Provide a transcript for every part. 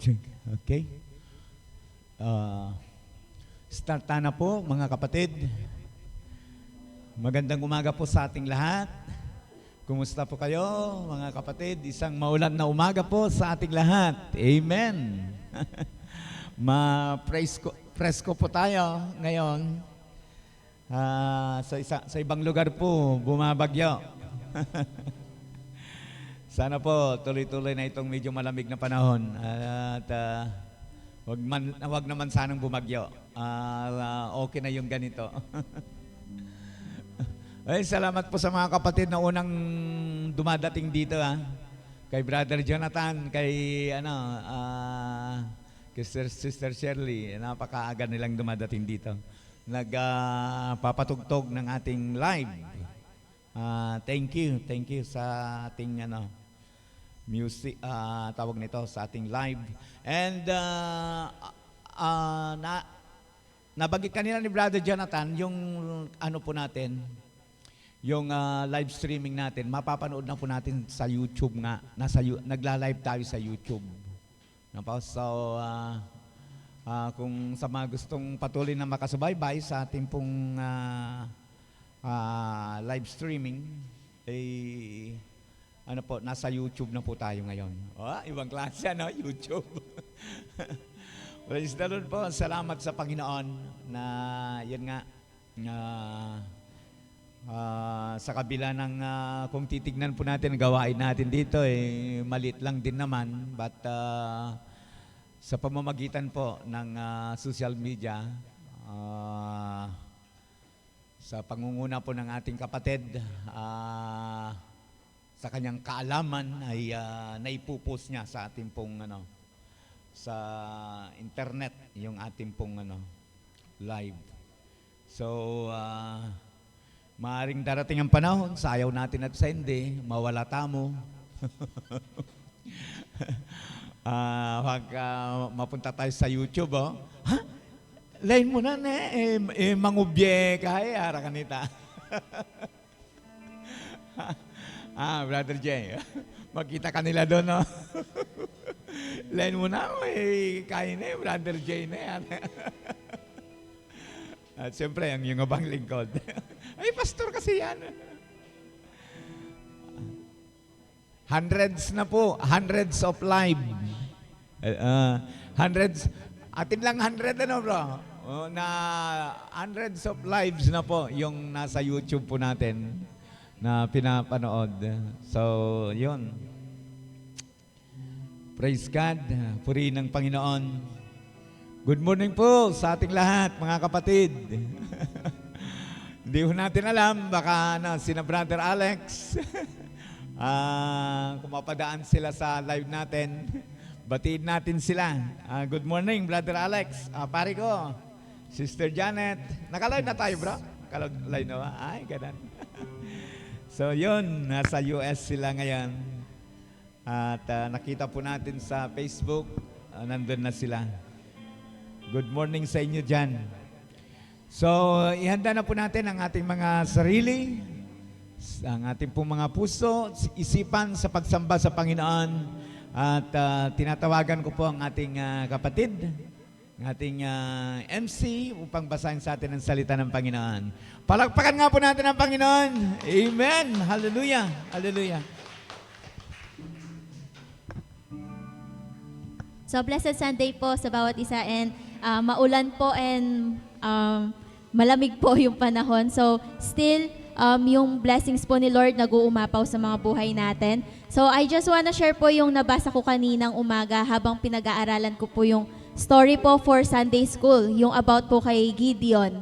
Check. Okay. Start na po mga kapatid. Magandang umaga po sa ating lahat. Kumusta po kayo mga kapatid? Isang maulan na umaga po sa ating lahat. Amen. Presko po tayo ngayon. Sa ibang lugar po, bumabagyo. Sana po tuloy-tuloy na itong medyo malamig na panahon at wag naman sanang bumagyo. Okay na yung ganito. Ay, salamat po sa mga kapatid na unang dumadating dito kay Brother Jonathan, kay Sister Shirley, napakaaga nilang dumadating dito. Nagpapatugtog ng ating live. Thank you sa ating music, tawag nito, sa ating live. And nabagit kanina ni Brother Jonathan yung po natin, yung live streaming natin, mapapanood na po natin sa YouTube nga. Nagla-live tayo sa YouTube. So, kung sa mga gustong patuloy na makasubaybay sa ating pong live streaming, nasa YouTube na po tayo ngayon. Ibang klase, YouTube. Praise the Lord po. Salamat sa Panginoon na yan nga, sa kabila ng kung titignan po natin, gawain natin dito, maliit lang din naman. But sa pamamagitan po ng social media, sa pangunguna po ng ating kapatid, sa kanyang kaalaman ay naipupost niya sa ating pong sa internet yung ating pong live. So maaring darating ang panahon, sayaw natin at sa hindi, mawala tamo. Mapunta tayo sa YouTube, Lain mo na mangubye kaya ara kanita. Brother Jay, magkita kanila doon, Lain mo na, kain Brother Jay na yan. At siyempre, ang yung abang lingkod. Ay, pastor kasi yan. Hundreds na po, hundreds of live. Hundreds, atin lang 100 bro? Na hundreds of lives na po yung nasa YouTube po natin na pinapanood. So, yun. Praise God. Purihin ng Panginoon. Good morning po sa ating lahat, mga kapatid. Hindi ho natin alam, baka sina Brother Alex, kung mapadaan sila sa live natin, batiin natin sila. Good morning, Brother Alex. Pare ko, Sister Janet. Naka-live na tayo, bro? Naka-live na ba? Ay, ganun. So, yun. Nasa US sila ngayon. At nakita po natin sa Facebook, nandun na sila. Good morning sa inyo dyan. So, ihanda na po natin ang ating mga sarili, ang ating pong mga puso, isipan sa pagsamba sa Panginoon. At tinatawagan ko po ang ating kapatid, ang ating MC, upang basahin sa atin ang salita ng Panginoon. Palakpakan nga po natin ang Panginoon. Amen. Hallelujah. Hallelujah. So, blessed Sunday po sa bawat isa, and maulan po and malamig po yung panahon. So, still, yung blessings po ni Lord nag-uumapaw sa mga buhay natin. So, I just wanna share po yung nabasa ko kaninang umaga habang pinag-aaralan ko po yung story po for Sunday School, yung about po kay Gideon.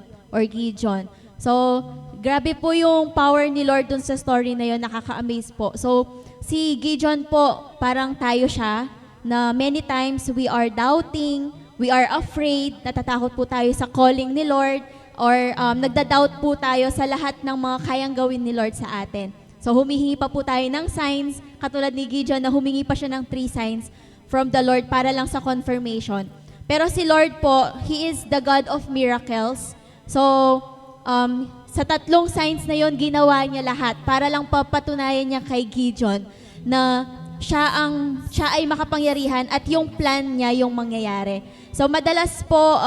So, grabe po yung power ni Lord dun sa story na yun, nakaka-amaze po. So, si Gideon po, parang tayo siya, na many times we are doubting, we are afraid, natatakot po tayo sa calling ni Lord, or nagda-doubt po tayo sa lahat ng mga kayang gawin ni Lord sa atin. So humihingi pa po tayo ng signs, katulad ni Gideon na humingi pa siya ng 3 signs from the Lord para lang sa confirmation. Pero si Lord po, He is the God of miracles. So sa 3 signs na yon, ginawa niya lahat para lang papatunayan niya kay Gideon na siya ay makapangyarihan at yung plan niya yung mangyayari. So madalas po,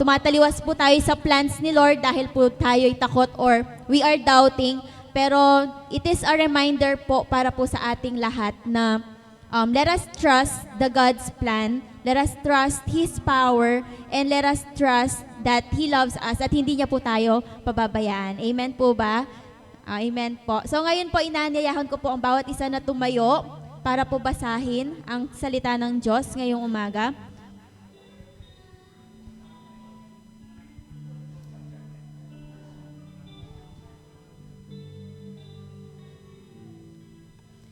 tumataliwas po tayo sa plans ni Lord dahil po tayo'y takot or we are doubting. Pero it is a reminder po para po sa ating lahat na let us trust the God's plan, let us trust His power, and let us trust that He loves us at hindi niya po tayo pababayaan. Amen po ba? Amen po. So ngayon po, inaanyayahan ko po ang bawat isa na tumayo para po basahin ang salita ng Diyos ngayong umaga.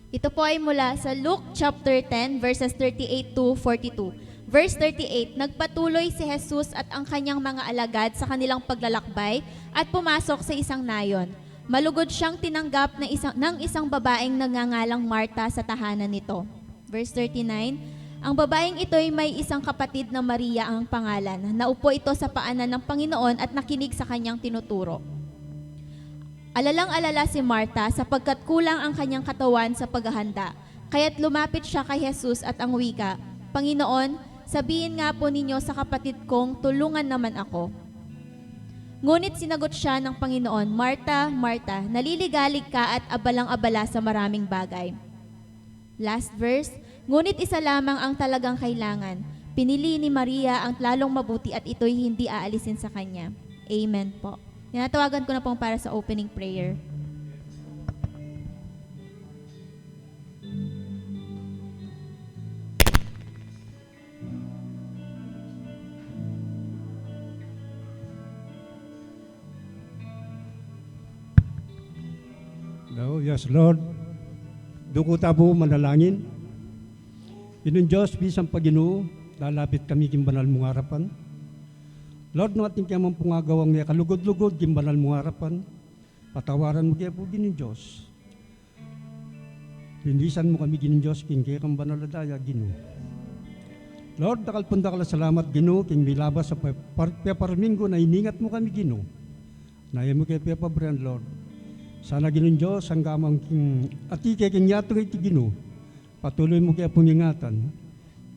Ito po ay mula sa Luke chapter 10 verses 38 to 42. Verse 38, nagpatuloy si Jesus at ang kanyang mga alagad sa kanilang paglalakbay at pumasok sa isang nayon. Malugod siyang tinanggap ng isang babaeng nagngangalang Marta sa tahanan nito. Verse 39, ang babaeng ito ay may isang kapatid na Maria ang pangalan. Naupo ito sa paanan ng Panginoon at nakinig sa kanyang tinuturo. Alalang-alala si Marta sapagkat kulang ang kanyang katawan sa paghahanda. Kaya't lumapit siya kay Jesus at ang wika, Panginoon, sabihin nga po ninyo sa kapatid kong tulungan naman ako. Ngunit sinagot siya ng Panginoon, Marta, Marta, naliligalig ka at abalang-abala sa maraming bagay. Last verse, ngunit isa lamang ang talagang kailangan. Pinili ni Maria ang lalong mabuti at ito'y hindi aalisin sa kanya. Amen po. Tinatawagan ko na pong para sa opening prayer. No, yes, Lord. Doon ko tabo manalangin. Inun Diyos, bisang Pagino, lalapit kami kimbanal mong harapan. Lord, no ating kaya mong pungagawang niya kalugod-lugod kimbanal mong harapan. Patawaran mo kaya po ginin Diyos. Lindisan mo kami ginin Diyos, king kaya kang banal na daya, Gino. Lord, dakal salamat, Gino, king milabas sa peparmingo na iningat mo kami, Gino. Naya mo kaya Pepa Brand, Lord. Sana Ginoon Diyos, ang gamang ati kaya kinyatong iti Gino. Patuloy mo kaya pungingatan.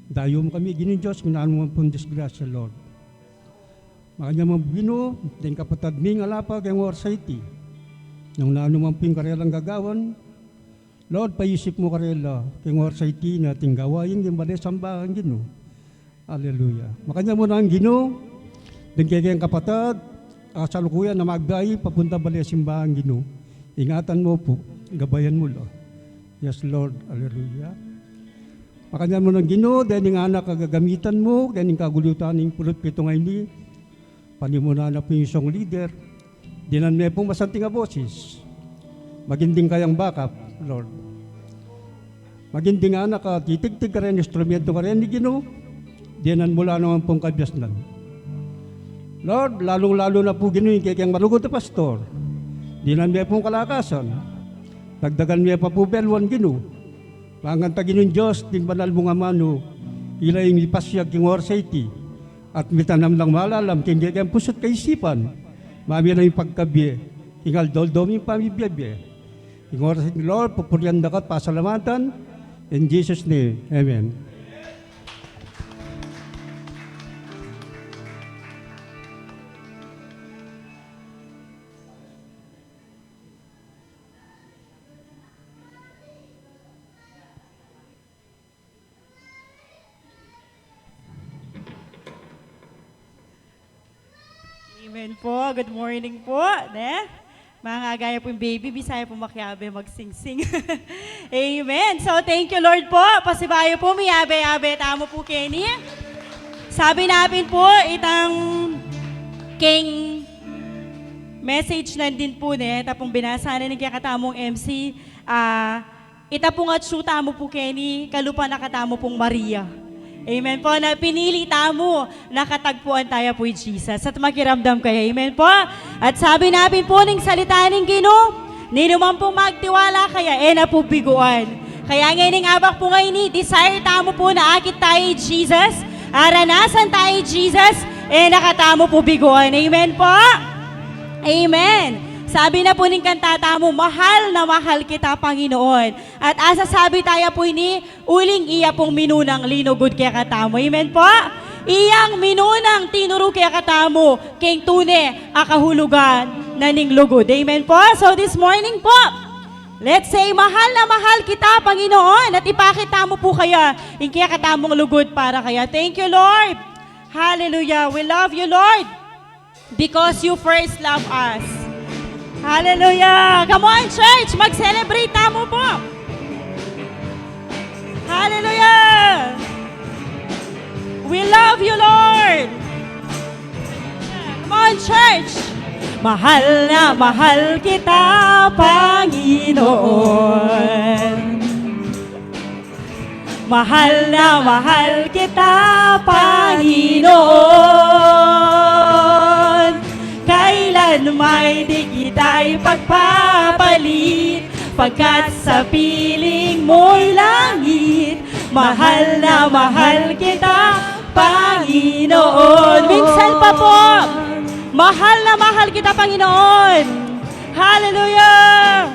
Dayo mo kami, Ginoon Diyos, minaan mo pong disgrasya, Lord. Makanya mo Gino, din kapatad ming alapa kaya ng Warsity. Nung naano man pong karelang gagawan, Lord, paisip mo karela kaya ng Warsity na tinggawain yung bali sambahan, Gino. Hallelujah. Makanya mo na ang Gino, din kaya ang kapatad, kasalukuyan na magbayi, papunta bali simbahan, Gino. Ingatan mo po, gabayan mo lo. Yes, Lord. Hallelujah. Makanya mo ng Gino, dahil ng anak kagagamitan mo, dahil ng kagulutan ng pulot pito ngayon ni, panimunan na po yung song leader, dinan may pong masanting nga boses. Maginding kayang backup, Lord. Maginding anak ka, titig-tig ka rin, instrumento ka rin ni Gino, dinan mula naman pong kabyasnan. Lord, lalong-lalo na po Gino yung kayang marugod na pastor. Dinan may pong kalakasan. Dagdagan may pa po belwan Gino. Panganta Ginoon Diyos, din banal mong amano, ilay yung ipasyag king Warsity. At mitanam lang malalam, kindi kayang pusot kaisipan. Mami na yung pagkabi, hingal doldom yung pamibiyabye. King Warsity, Lord, pupuryan dakat, pasalamatan. In Jesus' name, Amen. Amen po. Good morning po. Ne? Mga gaya po yung baby, bisaya po makiabe, magsing-sing. Amen. So thank you Lord po. Pasibayo po, miyabe-yabe. Tamo po Kenny. Sabi natin po, itang king message na din po ne, tapong binasa na ni kaya katamong MC, ita po nga tamo po Kenny, kalupa na katamo pong Maria. Amen po, na pinili tamo, nakatagpuan tayo po Jesus at makiramdam kayo. Amen po. At sabi natin po ng salita ng Gino, ninuman po magtiwala kaya, na po biguan. Kaya ngayon abak po ngayon ni, desire tamo po na akit tayo Jesus, aranasan tayo Jesus, nakatamo po biguan. Amen po. Amen. Sabi na po ng kantata mo, mahal na mahal kita, Panginoon. At asa sabi tayo po ini, uling iya pong minunang linugod kaya katamo. Amen po? Iyang minunang tinuro kaya katamo, keng tune, akahulugan na ning lugod. Amen po? So this morning po, let's say, mahal na mahal kita, Panginoon. At ipakita mo po kaya, yung kaya katamong lugod para kaya. Thank you, Lord. Hallelujah. We love you, Lord. Because you first love us. Hallelujah! Come on, church! Mag-celebrate tamo po! Hallelujah! We love you, Lord! Come on, church! Mahal na mahal kita, Panginoon. Mahal na mahal kita, Panginoon. Kailan may di kita'y pagpapalit, pagkat sa piling mo'y langit. Mahal na mahal kita, Panginoon. Minsan pa po, mahal na mahal kita, Panginoon. Hallelujah!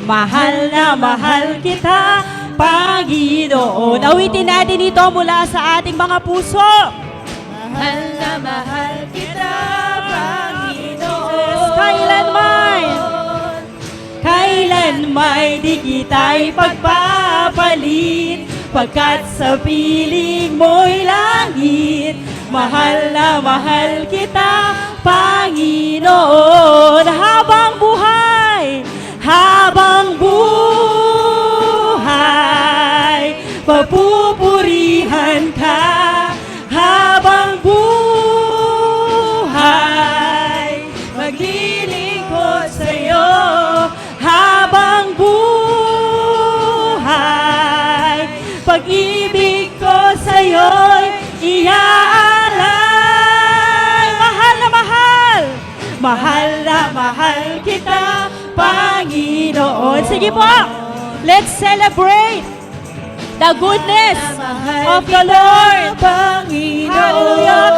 Mahal na mahal kita, Panginoon. Awitin natin ito mula sa ating mga puso. Mahal na mahal kita, Panginoon. Kailanman di kita'y pagpapalit, pagkat sa piling mo'y langit. Mahal na mahal kita, Panginoon. Habang buhay, papupurihan ka. Habang buhay, maglilingkod sa'yo. Habang buhay, pag-ibig ko sa'yo'y iaalay. Mahal na mahal, mahal na mahal kita, Panginoon. Sige po, let's celebrate the goodness of the Lord. Hallelujah.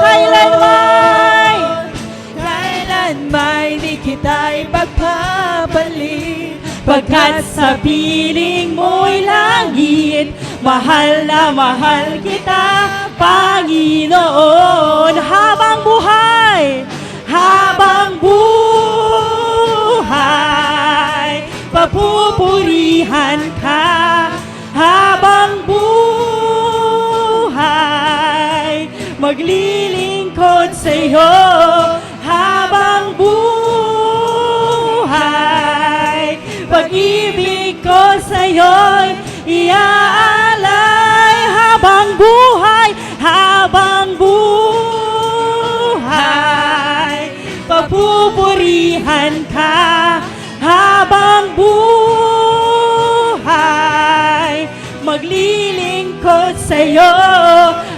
Kailanman di kita'y pagpapalit, pagkat sa piling mo'y langit. Mahal na mahal kita, Panginoon. Habang buhay, papupurihan ka. Habang buhay, maglilingkod sa'yo. Habang buhay, pag-ibig ko sa'yo'y iaalay. Habang buhay, papupurihan ka. Habang buhay, maglilingkod sa'yo.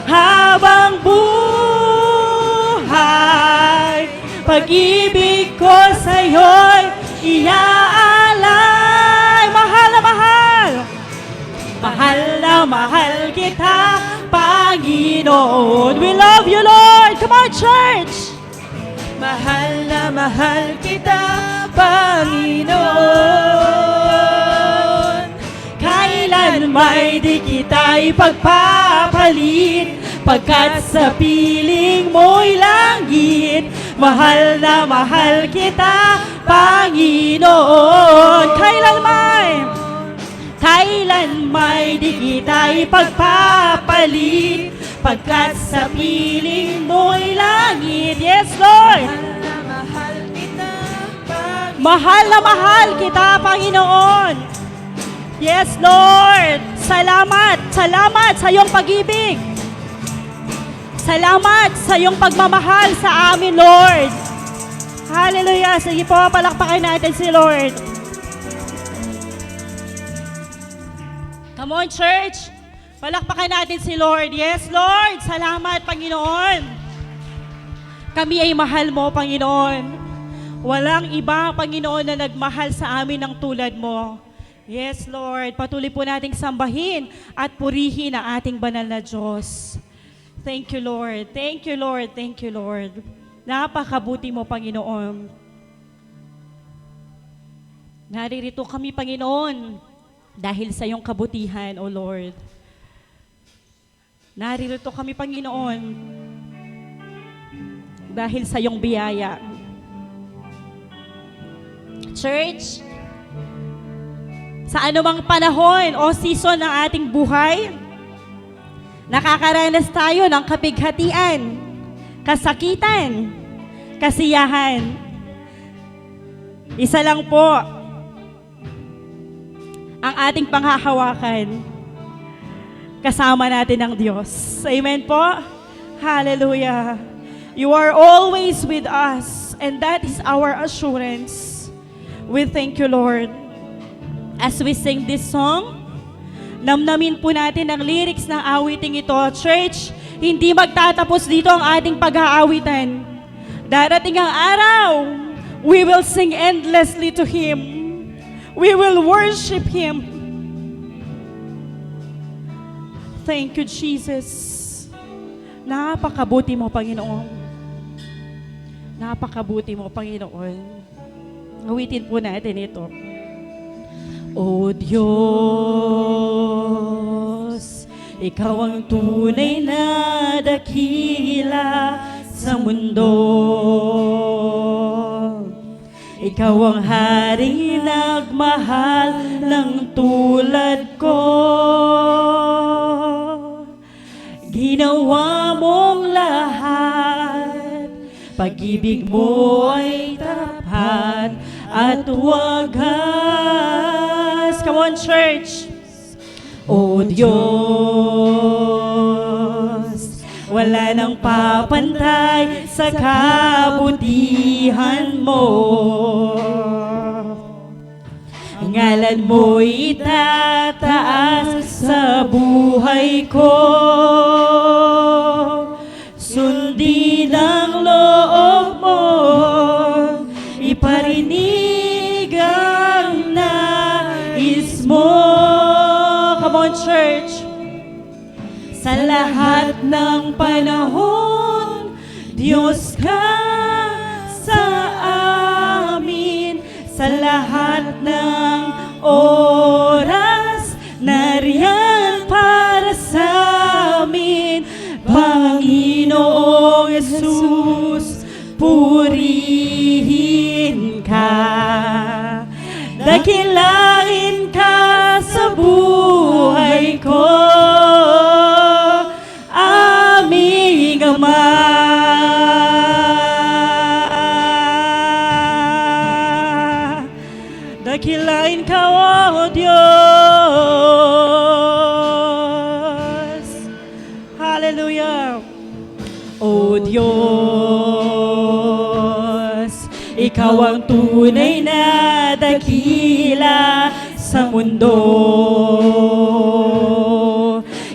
Habang buhay, pag-ibig ko sa'yo'y iaalay. Mahal na mahal, mahal na mahal kita, Panginoon. We love you, Lord. Come on, church. Mahal na mahal kita, Panginoon. Kailan may di kita'y pagpapalit, pagkat sa piling mo'y langit. Mahal na mahal kita, Panginoon. Kailan may di kita'y pagpapalit, pagkat sa piling mo'y langit. Yes, Lord. Mahal na mahal kita, Panginoon. Yes, Lord. Salamat sa iyong pag-ibig. Salamat sa iyong pagmamahal sa amin, Lord. Hallelujah. Sige po, palakpakan natin si Lord. Come on, church. Palakpakan natin si Lord. Yes, Lord. Salamat, Panginoon. Kami ay mahal mo, Panginoon. Walang iba, Panginoon, na nagmahal sa amin ng tulad mo. Yes, Lord. Patuloy po nating sambahin at purihin ang ating banal na Diyos. Thank you, Lord. Thank you, Lord. Thank you, Lord. Napakabuti mo, Panginoon. Naririto kami, Panginoon, dahil sa iyong kabutihan, O Lord. Naririto kami, Panginoon, dahil sa iyong biyaya. Church, sa anumang panahon o season ng ating buhay, nakakaranas tayo ng kapighatian, kasakitan, kasiyahan. Isa lang po ang ating panghahawakan, kasama natin ang Diyos. Amen po? Hallelujah. You are always with us, and that is our assurance. We thank you, Lord. As we sing this song, namnamin po natin ang lyrics ng awiting ito. Church, hindi magtatapos dito ang ating pag-aawitan. Darating ang araw, we will sing endlessly to Him. We will worship Him. Thank you, Jesus. Napakabuti mo, Panginoon. Napakabuti mo, Panginoon. Awitin po natin ito. O Diyos, Ikaw ang tunay na dakila sa mundo. Ikaw ang haring nagmahal ng tulad ko. Ginawa mong lahat, pag-ibig mo ay tapat at wagas. Come on, church. O Diyos, wala nang papantay sa kabutihan mo. Ngalan mo itataas sa buhay ko. Sundin ang loob mo, iparinig ang nais mo. Come on, church. Sa lahat ng panahon, Diyos ka sa amin. Sa lahat ng oras, nariyan para sa amin. Panginoong Jesus, purihin ka. Dakilain ka sa buhay ko, aming Ama. Dakilain ka, O Diyos. Hallelujah. O Diyos, Ikaw ang tunay na dakila sa mundo.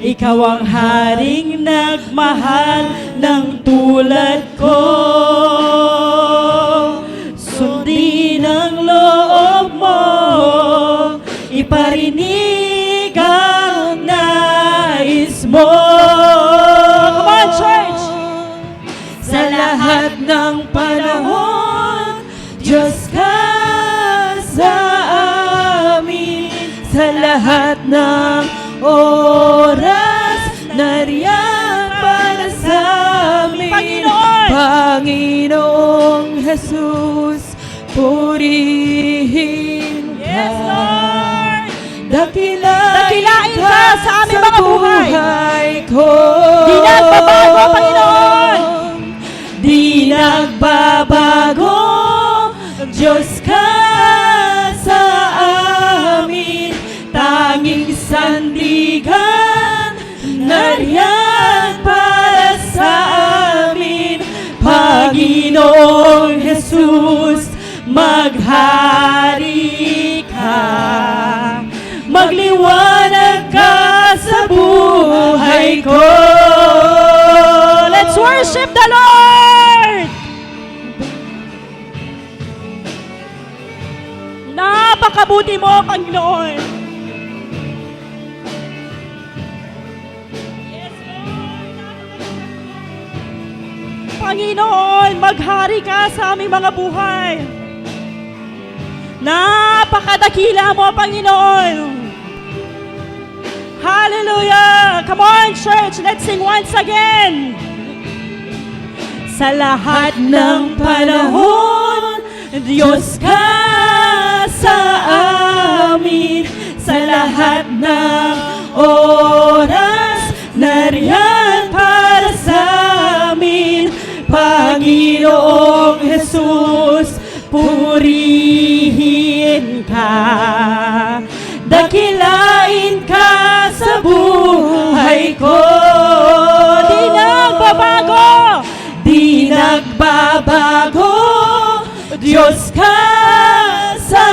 Ikaw ang haring nagmahal ng tulad ko. Sundin ang loob mo, iparinig ang nais mo. Come on, church! Sa lahat ng panahon, Diyos ka sa amin. Sa lahat ng oras, nariyan para sa amin. Panginoon! Panginoong Jesus, purihin ka. Yes, Lord! Dakilain ka sa aming mga buhay ko. Di nagbabago, Panginoon! Di nagbabago, Diyos ka sa amin. Tanging sandigan, nariyan para sa amin. Panginoong Jesus, maghari ka. Magliwanag ka sa buhay ko. Let's worship the Lord! Napakabuti mo, Panginoon. Yes, Lord. Panginoon, maghari ka sa aming mga buhay. Napakadakila mo, Panginoon. Hallelujah! Come on, church, let's sing once again. Sa lahat ng panahon, Diyos ka sa amin. Sa lahat ng oras, nariyan para sa amin. Panginoong Jesus, purihin ka. Dakilain ka sa buhay ko. Di nagbabago, di nagbabago. Diyos ka sa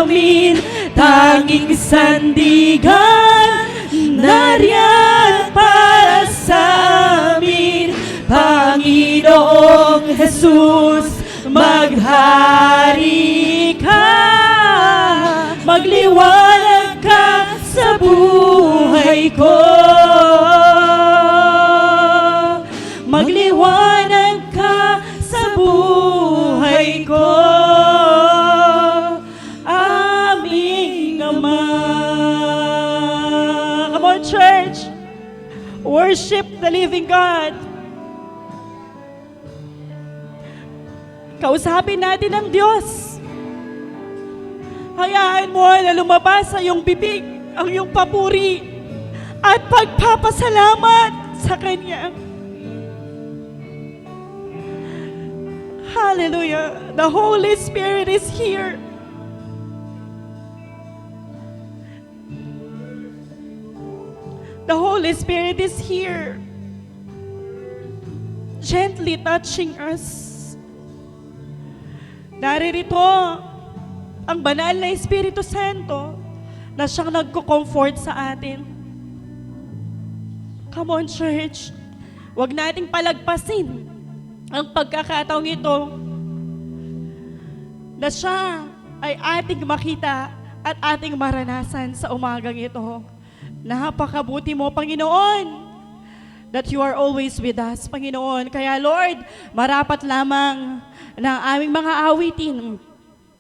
amin. Tanging sandigan, nariyan para sa amin. Panginoong Jesus, maghari ka. Magliwanag ka sa buhay ko. Magliwanag ka sa buhay ko. Aming Ama. Come on, church. Worship the living God. Kausapin natin ang Diyos. Hayaan mo na lumabas sa iyong bibig ang iyong papuri at pagpapasalamat sa Kanya. Hallelujah. The Holy Spirit is here. The Holy Spirit is here. Gently touching us. Naririto ang banal na Espiritu Santo na siyang nagko-comfort sa atin. Come on, church. Huwag nating palagpasin ang pagkakataong ito na siya ay ating makita at ating maranasan sa umagang ito. Napakabuti mo, Panginoon, that you are always with us, Panginoon. Kaya, Lord, marapat lamang ng aming mga awitin,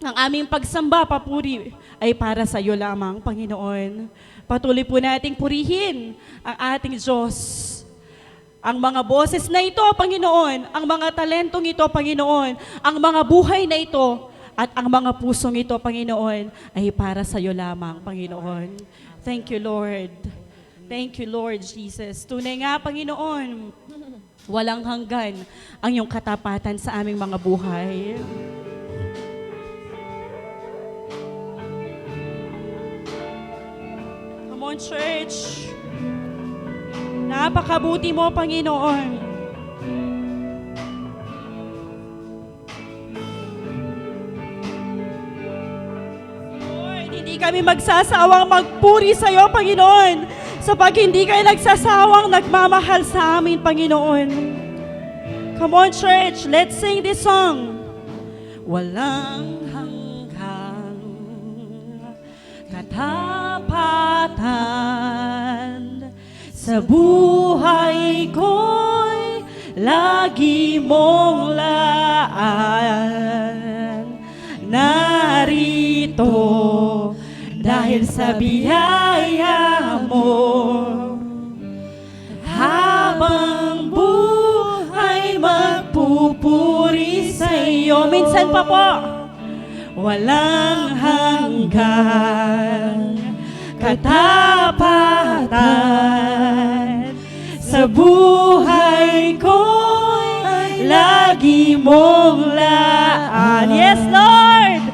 ang aming pagsamba, papuri, ay para sa iyo lamang, Panginoon. Patuloy po nating purihin ang ating Diyos. Ang mga boses na ito, Panginoon, ang mga talentong ito, Panginoon, ang mga buhay na ito, at ang mga pusong ito, Panginoon, ay para sa iyo lamang, Panginoon. Thank you, Lord. Thank you, Lord Jesus. Tunay nga, Panginoon, walang hanggan ang iyong katapatan sa aming mga buhay. Come on, church. Napakabuti mo, Panginoon. Lord, hindi kami magsasawang magpuri sa iyo, Panginoon, sapag hindi kayo nagsasawang nagmamahal sa amin, Panginoon. Come on, church, let's sing this song. Walang hanggang katapatan sa buhay ko'y lagi mong laan. Narito dahil sa biyaya mo, habang buhay magpupuri sa iyo. Minsan pa po, walang hanggang katapatan sa buhay ko'y lagi mong laan. Yes, Lord!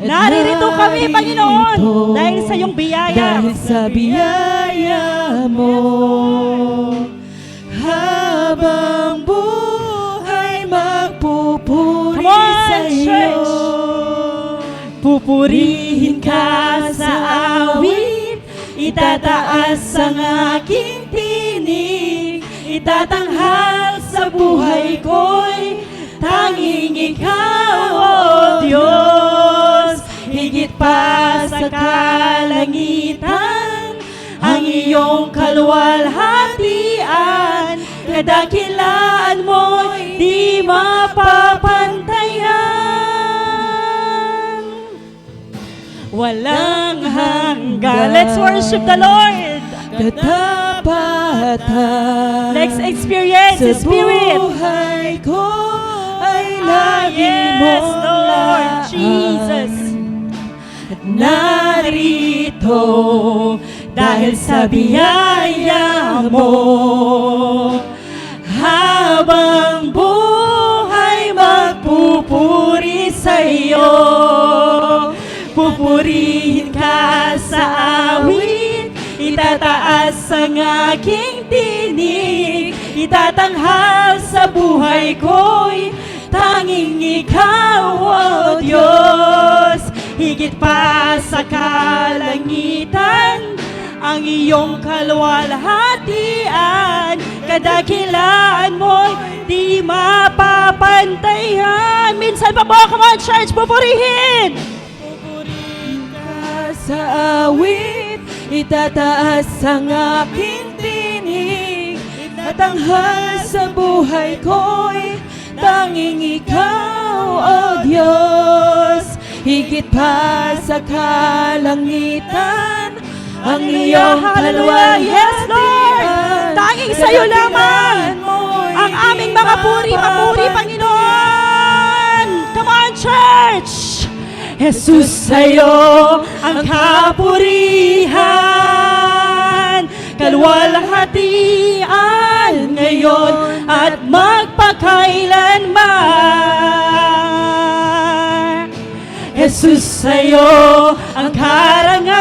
Naririto kami, Panginoon, dahil sa iyong biyaya. Dahil sa biyaya mo, habang buhay magpupuri Come on, sa iyo. church. Pupurihin ka sa awit, itataas ang aking tinig, itatanghal sa buhay ko'y tanging ikaw, O Diyos. Higit pa sa kalangitan, ang iyong kaluwalhatian, kadakilaan mo'y di mapapantayan. walang hanggan. Let's worship the Lord. Katapatan Let's experience sa His Spirit. buhay ko ay lagi Yes, mong Lord laan. Jesus. At narito dahil sa biyaya mo, habang buhay magpupuri sa iyo. Pupurihin ka sa awit, itataas ang aking tinig, itatanghal sa buhay ko'y tanging ikaw, O Diyos. Higit pa sa kalangitan, ang iyong kalwalhatian, kadakilaan mo'y di mapapantayan. Minsan pa po, come on church, pupurihin! Pupurihin ka sa awit, itataas ang aking tinig, itatanghal sa buhay ko'y tanging ikaw, O Diyos. Higit pa sa kalangitan, ang iyong Hallelujah. Yes, Lord. Tanging sa'yo lamang ang aming mga puri, papuri, Panginoon. Come on, church. Jesus, sa'yo ang kapurihan, kalwalhatian ngayon at magpakailanman. Jesus, sa'yo ang karangalan,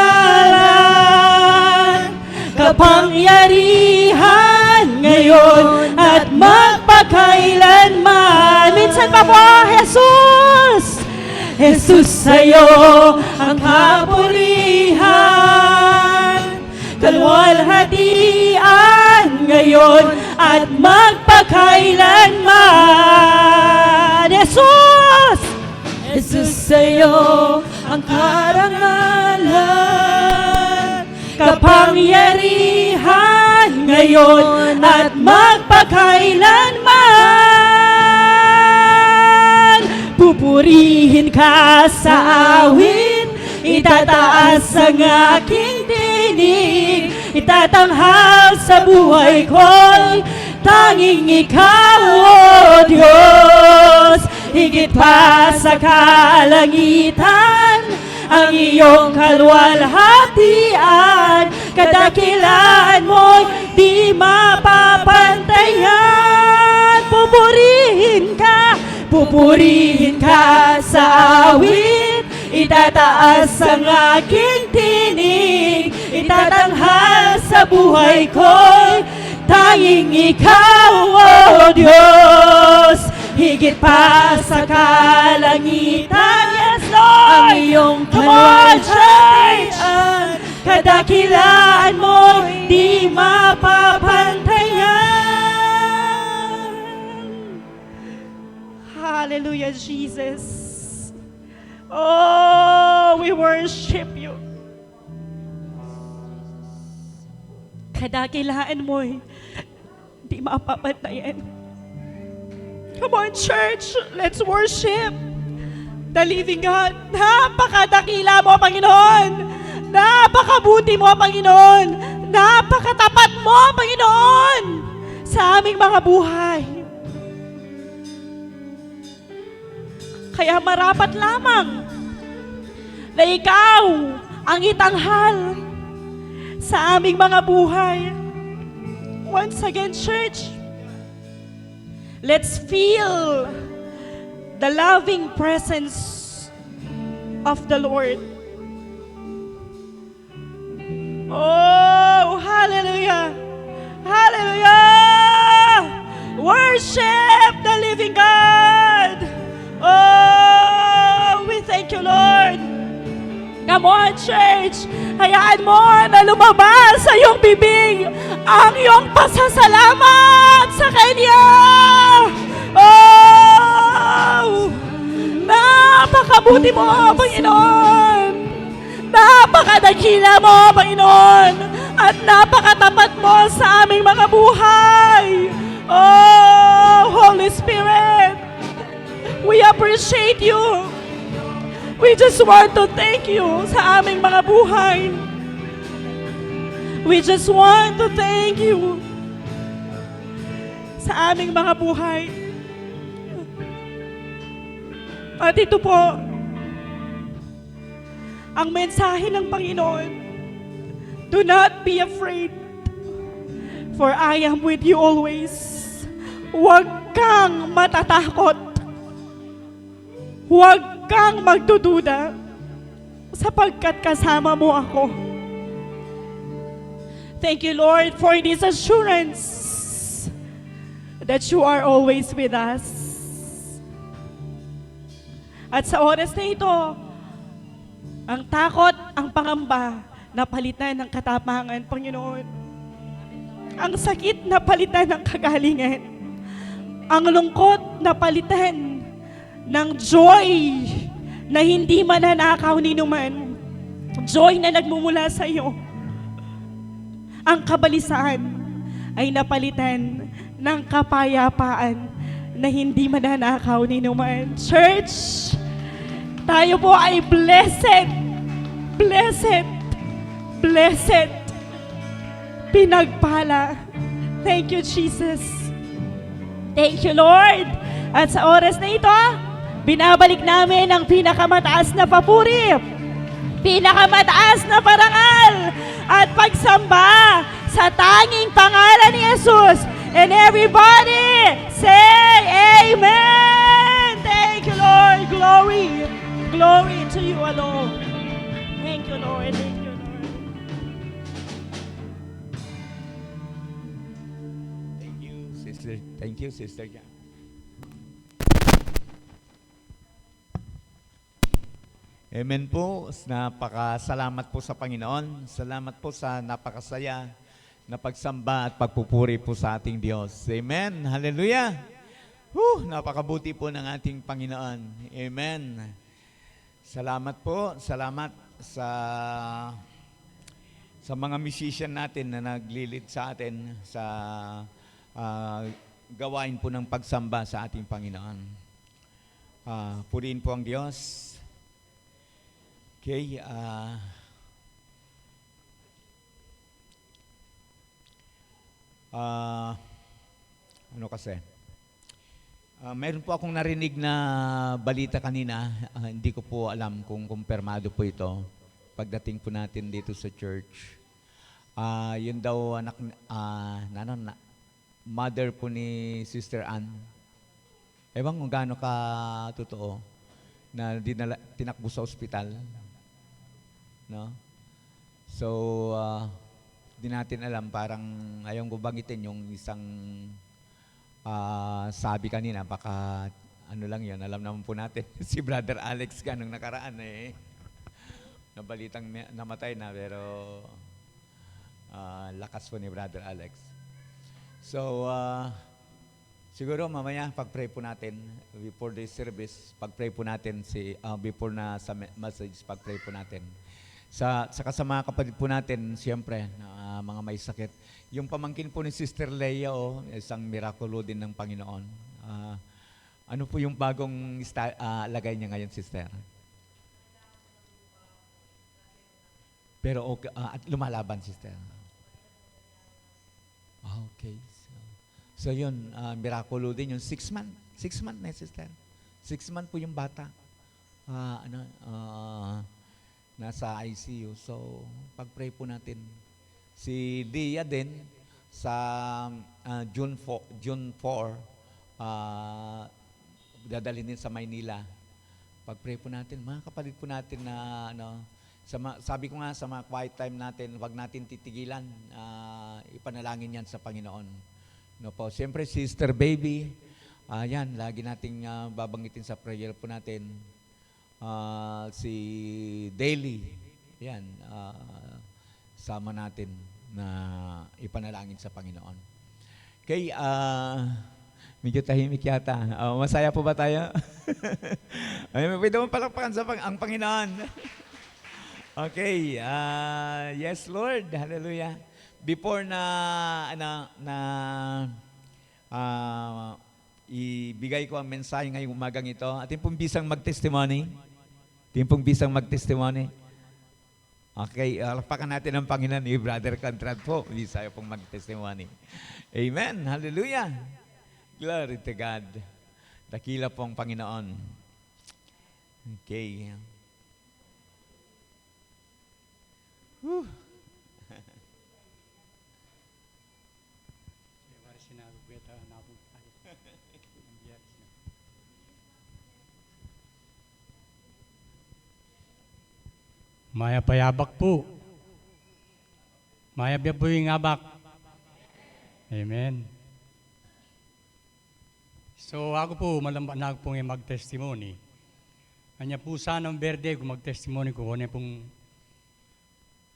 kapangyarihan ngayon at magpakailanman. Minsan pa po, Jesus! Jesus, sa'yo ang kapurihan, kalwalhatian ngayon at magpakailanman. Jesus! Jesus, sa'yo ang karangalan, kapangyarihan ngayon at magpakailanman. Pupurihin ka sa awit, itataas ang aking tinig, itatanghal sa buhay ko'y tanging ikaw, O Diyos. Higit pa sa kalangitan, ang iyong kalwalhatian, kadakilaan mo'y di mapapantayan. Pupurihin ka sa awit, itataas ang aking tinig, itatanghal sa buhay ko'y tanging ikaw, O Diyos. Higit pa sa kalangitan, yes, Lord! Ang iyong kalwalhatian, kadakilaan mo di mapapantayan. Hallelujah, Jesus. Oh, we worship you. Kadakilaan mo di mapapantayan. Come on, church. Let's worship the living God. Napakadakila mo, Panginoon. Napakabuti mo, Panginoon. Napakatapat mo, Panginoon, sa aming mga buhay. Kaya marapat lamang na ikaw ang itanghal sa aming mga buhay. Once again, church, let's feel the loving presence of the Lord. Oh, hallelujah! Hallelujah! Worship the living God! Oh, we thank you, Lord! Come on, church! Hayaan mo na lumabas sa iyong bibig ang iyong pasasalamat sa Kanya! Oh! Napakabuti mo, Panginoon! Napakadakila mo, Panginoon! At napakatapat mo sa aming mga buhay! Oh, Holy Spirit! We appreciate you! We just want to thank you sa aming mga buhay. We just want to thank you sa aming mga buhay. At ito po, ang mensahe ng Panginoon. Do not be afraid, for I am with you always. Huwag kang matatakot. Huwag kang magdududa, sapagkat kasama mo ako. Thank you, Lord, for this assurance that you are always with us. At sa oras na ito, ang takot, ang pangamba, napalitan ng katapangan, Panginoon. Ang sakit, napalitan ng kagalingan. Ang lungkot, napalitan ng joy na hindi mananakaw ni numan. Joy na nagmumula sa iyo. Ang kabalisan ay napalitan ng kapayapaan na hindi mananakaw ni numan. Church, tayo po ay blessed, blessed, blessed, pinagpala. Thank you, Jesus. Thank you, Lord. At sa oras na ito, binabalik namin ang pinakamataas na papuri, pinakamataas na parangal at pagsamba sa tanging pangalan ni Jesus. And everybody say Amen. Thank you, Lord. Glory. Glory to you alone. Thank you, Lord. Thank you, Lord. Thank you, Sister. Thank you, Sister Jan. Amen po. Napakasalamat po sa Panginoon. Salamat po sa napakasaya na pagsamba at pagpupuri po sa ating Diyos. Amen. Hallelujah. Napakabuti po ng ating Panginoon. Amen. Salamat po. Salamat sa mga musician natin na naglilid sa atin sa gawain po ng pagsamba sa ating Panginoon. Purihin po ang Diyos. Okay, ano kasi? Meron po akong narinig na balita kanina. Hindi ko po alam kung kumpirmado po ito. Pagdating po natin dito sa church. Yun daw anak, mother po ni Sister Ann. Ewan kung gaano ka totoo na tinakbo sa ospital. No? So, di natin alam, parang ayaw ko banggitin yung isang sabi kanina, baka ano lang yun, alam naman po natin, si Brother Alex ganong nakaraan nabalitang namatay na, pero lakas po ni Brother Alex. So, siguro mamaya pag-pray po natin before the service, pag-pray po natin before na sa message, pag-pray po natin. Sa kasama kapatid po natin, siyempre, mga may sakit. Yung pamangkin po ni Sister Leia, isang mirakulo din ng Panginoon. Ano po yung bagong lagay niya ngayon, Sister? Pero okay, at lumalaban, Sister. Okay. So yun, mirakulo din yung 6 month. 6 month na, Sister. 6 month po yung bata. Nasa ICU. So, pag-pray po natin. Si Leah din, sa June 4, dadalhin din sa Maynila. Pag-pray po natin, mga kapatid po natin na, sabi ko nga sa mga quiet time natin, huwag natin titigilan, ipanalangin yan sa Panginoon. No po, siyempre, Sister Baby, yan, lagi nating babanggitin sa prayer po natin. Si Daily, yan, sama natin na ipanalangin sa Panginoon. Okay, medyo tahimik yata. Masaya po ba tayo? Ay, pwede mo palakpakan sa ang Panginoon. Okay, yes Lord, hallelujah. Before ibigay ko ang mensahe ngayong umagang ito, atin pong bisang mag-testimony. Timpong bisang mag-testimony. Okay, alapakan natin ang Panginoon ni Brother Conrad po. Bisaya pong mag-testimony. Amen. Hallelujah. Glory to God. Dakila pong Panginoon. Okay. Whew. Maya payabak po. Maya biya po yung abak. Amen. So ako po, malambanag pong mag-testimony. Kanya po sanang berde kung mag-testimony ko. Ano pong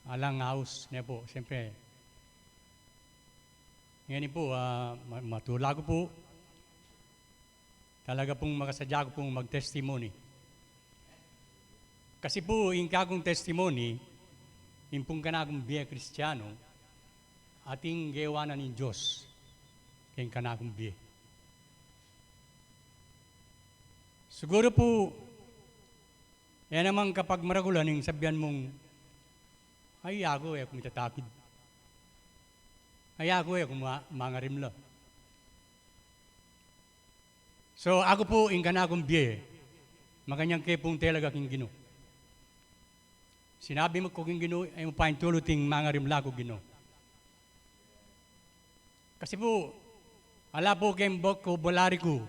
alang house niya po. Siyempre, ngayon po, matula ko po. Talaga pong makasadya ko pong mag-testimony. Kasi po, yung kagong testimony, yung pong kanagong biya Kristiyano, ating gawanan ng Diyos, yung kanagong biya. Siguro po, yan naman kapag maragulan, yung sabihan mong, ay ako kung itatakid. Ay ako kung mga rimla. So ako po, yung kanagong biya, makanyang kepong talaga king Ginoo. Sinabi mo ko king Ginoo, ay mo paintuluting mga rimla ko Ginoo. Kasi po, ala po kayong bok ko, bolari ko,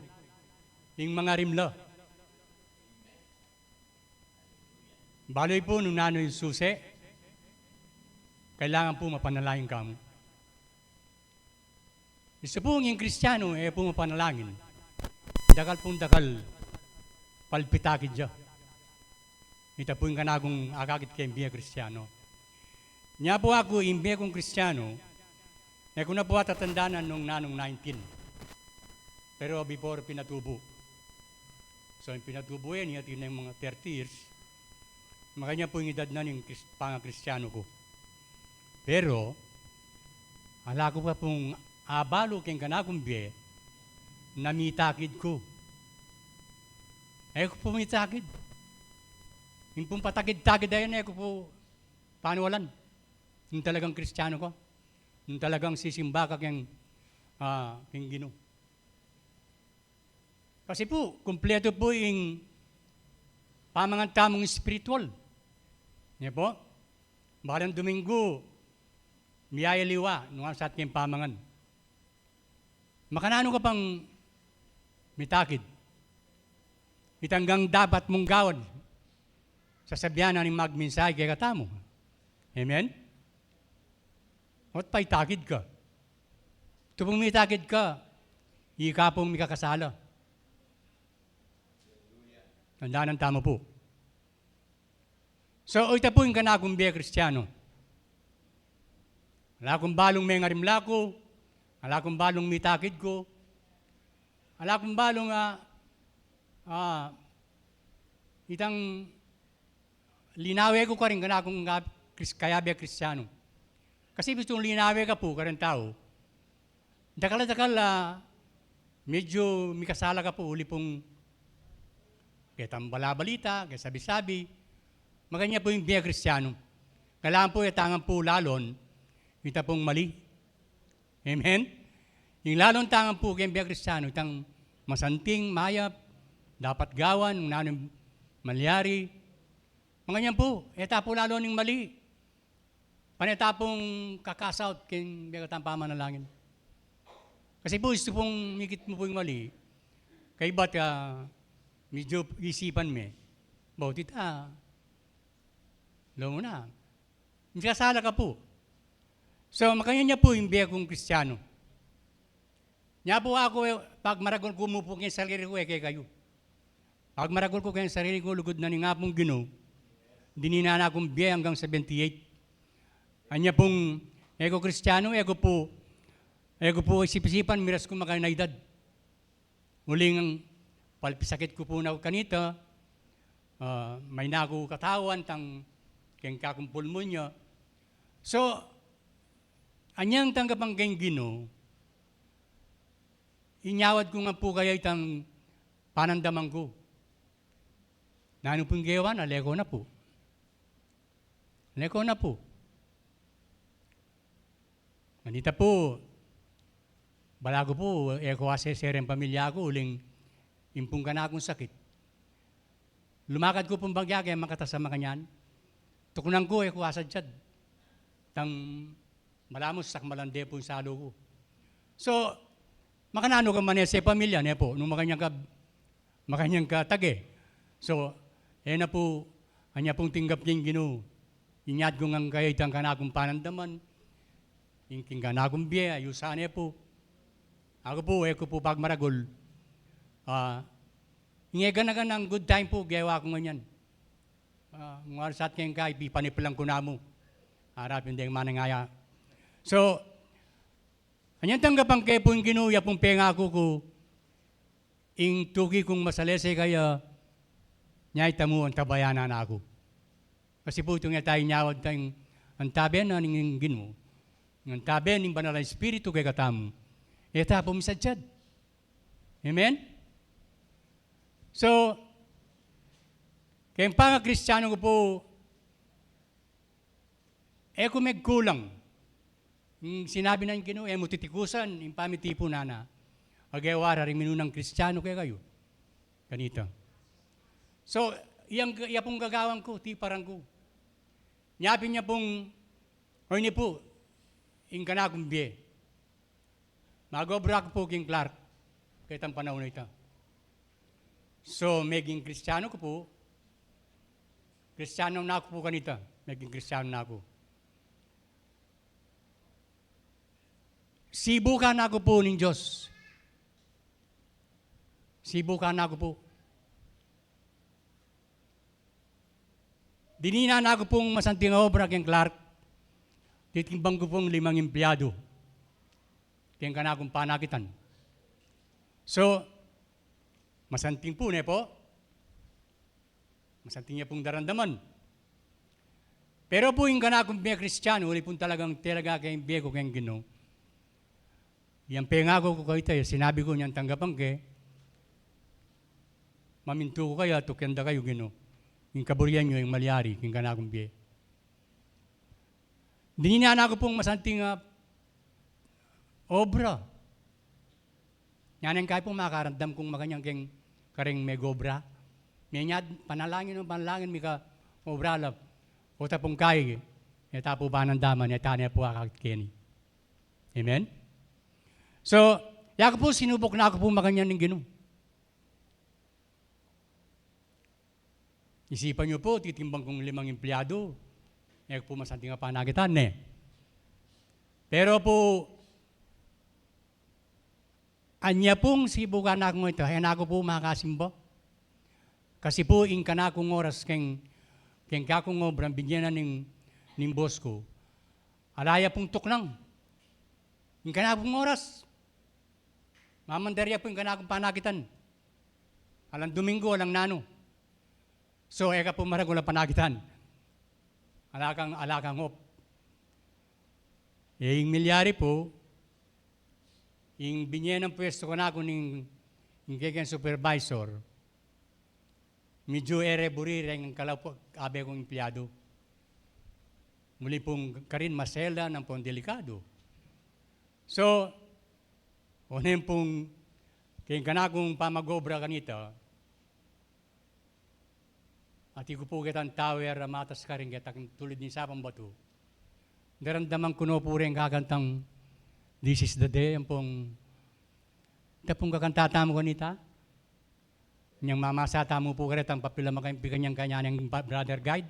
yung mga rimla. Baloy po, nung nano yung susi, kailangan po mapanalangin ka mo. Isa po yung Kristiyano, po mapanalangin. Dakal pong dakal, palpitakid siya. Ito po yung kanagong akakit kay biya Kristiyano. Niya po ako, imbiya kong Kristiyano, ko na po tatandanan nung nanong 19. Pero before pinatubo. So yung pinatubo yan, hati na yung mga 30 years. Makanya po yung edad na yung panga-Kristiyano ko. Pero, ala ko pa pong abalo keng kanagong biya, namitakid ko. Ko po mitakid. Yung pong patakid-takid ayan, ko po panuwalan. Yung talagang Kristiyano ko. Yung talagang sisimba ka keng Ginoo. Kasi po, kumpleto po yung pamangan tamong spiritual. Niya po? Balang Domingo, miyaya liwa, nung sa ating pamangan. Makanano ka pang mitakid. Itanggang dapat mong gawad. Sasabihan na ni magminsay kay katamo. Amen? At pa'y takid ka. Ito pong may takid ka, ika pong may kakasala. Tandaan ang tama po. So, ito po yung kanagong biya Kristiyano. Wala akong balong may ngarimla ko, wala akong balong may takid ko, wala akong balong itang linawe ko ka rin kanagong kaya biya Kristiyano. Kasi gusto linawe ka po, karang tao, dakal-dakal medyo may kasala ka po, uli pong kaya tambala-balita, kaya sabi-sabi, maganya po yung biya Kristiyano. Kailangan po itangan po lalon, ita pong mali. Amen? Yung lalon tangan po kaya biya Kristiyano, itang masanting, mayap, dapat gawan, ng nanong malyari. Maganya po, ita po lalon yung mali. Panita pong kakasout, kaya biya katang pamanalangin. Kasi po, gusto pong mikit mo po yung mali, kaya ba't medyo isipan me, bawat ita, alam mo na, kasala ka po. So, makanya niya po yung biya kong Kristiyano. Niya po ako, pag maragol ko mo po kaya sarili ko, kaya kayo. Pag maragol ko kaya sarili ko, lugod na ni nga pong Ginoo, dininana akong biya hanggang 78. Anya pong, ego Kristiyano, ego po isip-isipan, miras ko makaya na edad. Muling, palpisakit ko po na kanita, may nago katawan, tang keng kakong pulmonya. So, anyang tanggapang keng Ginoo, inyawad ko nga po kaya itang panandaman ko. Nano pong gawan, aleko na po. Aleko na po. Manita po, balago po, eko asesere ang pamilya ko, uling impong ka na akong sakit. Lumakad ko pong bagya, kaya makatasama kanyan. Tukunan ko, eko asad siya. Tang malamos, sak malande po yung salo ko. So, makanano ka man sa pamilya, ne po, nung makanyang ka tage. So, na po, kanya pong tinggap yung Ginoo. Inyad ko ngang kayitang kanakong panandaman. Yung kanakong biya, ayusan po. Ako po, pag maragol. Ingega na ng good time po, gawa ko ganyan. Ngar sa atin kay, pipanipilang ko na mo. Harap hindi yung manangaya. So, kanyang tanggapang kayo po yung Ginoo, pong pengako ko, ing tuki kong masalese kaya, nyay tamo ang tabayanan ako. Kasi po ito nga tayo nyawag tayong ang tabi na ng Ginoo. Ang tabi ng banal na Espiritu kay katamu. Eta po misadyad. Amen? So, kayong panga-Kristiyano ko po, kung may kulang, yung sinabi ng Ginoo, mo titikusan, yung pamitipo na agawara rin minunang Kristiyano kayo. Ganito. So, iya pong gagawang ko, tiparang ko. Nyapin niya pong, o ini po, yung kanakong biye. Magobra ko po king Clark, kahit ang panahon na ito. So, maging Kristiyano ko po, Kristiyano na ako po kanita, maging Kristiyano na ako. Sibukan ako po ng Diyos. Sibukan ako po. Dinina na ako pong masanting obra kay Clark. Titimbang ko pong 5 empleyado. Kaya ka na akong panakitan. So, masanting po ne po. Masanting niya pong darandaman. Pero po yung kanakong biya Kristiyano, uli pong talaga kayong biya ko kayong Ginoo. Yan pengako ko kayo tayo, sinabi ko niyan tanggapang ke, maminto ko kayo, tukyanda kayo Ginoo. Yung kaburian nyo, yung malyari, yung kanakong biye. Dininana ko pong masanting obra. Yan ang kaya pong makarandam kong makanyang keng karing may gobra. Minyad, panalangin, may ka obra lab. O tapong kaya, eta po ba ng daman, eta niya po akakini. Amen? So, yako po sinubok na ako po makanyang ng Ginoo. Isipan niyo po, titimbang kong 5 empleyado. Ngayon po masanting nga panagitan eh. Pero po, anya pong sibukan ako ito, ay ako po makasimba. Kasi po, in ka na akong oras, keng kakong obrang bigyan na ng boss ko, alaya pong tuknang. In ka na akong oras. Mamandarya po in ka na akong panagitan. Alang Domingo, alang Nano. So, eka po maragula panagitan. Alakang hop. Yung milyari po, yung binyan ng pwesto ko na ako ng kayang supervisor, medyo ere-buri rin ang kalaw abe kong empleyado. Muli pong karin masela ng pong delikado. So, unin pong kayang kanakong pamagobra kanita, at iko po kitang tower, matas ka rin kitang tulid ni Sapang Bato. Daramdaman ko no po rin kakantang This is the day, ang pong kakantata mo kanita. Niyang mamasata mo po karit ang papila makaimpikan niyang kanya ng brother guide.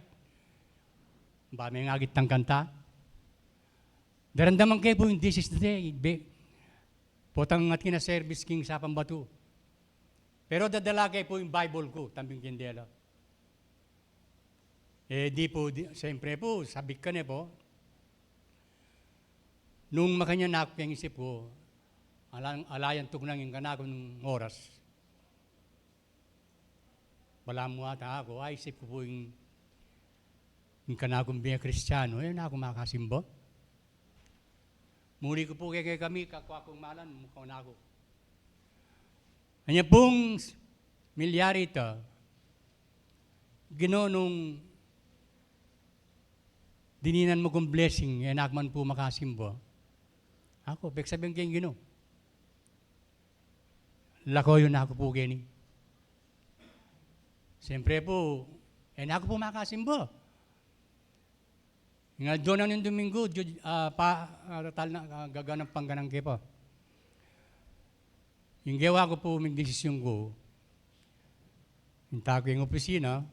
Ba may ngagit ng kanta. Daramdaman kayo po yung This is the day. Potang at kina-service king Sapang Bato. Pero dadala kayo po yung Bible ko, tambing kendela. Siyempre po, sabik ka na po. Nung makanya na ako yung isip ko, alayan tugnang yung kanako ng oras. Wala mo ata ako, isip ko po yung kanakong biya Kristiyano, na ako makasimba. Muli ko po kaya kami, kakwa kong malan, mukha na ako. Kanya pong milyari ito, Ginoo nung dininan mo kong blessing, enak man po makasimbo. Ako, pek sabihin kayong Ginoo. Lako yun ako po gini. Siyempre po, enak po makasimbo. Nga doon ang yung Domingo, tal na gaganang pangganang kepo. Yung gawa ko po, may desisyon ko, hinta ko yung opisina,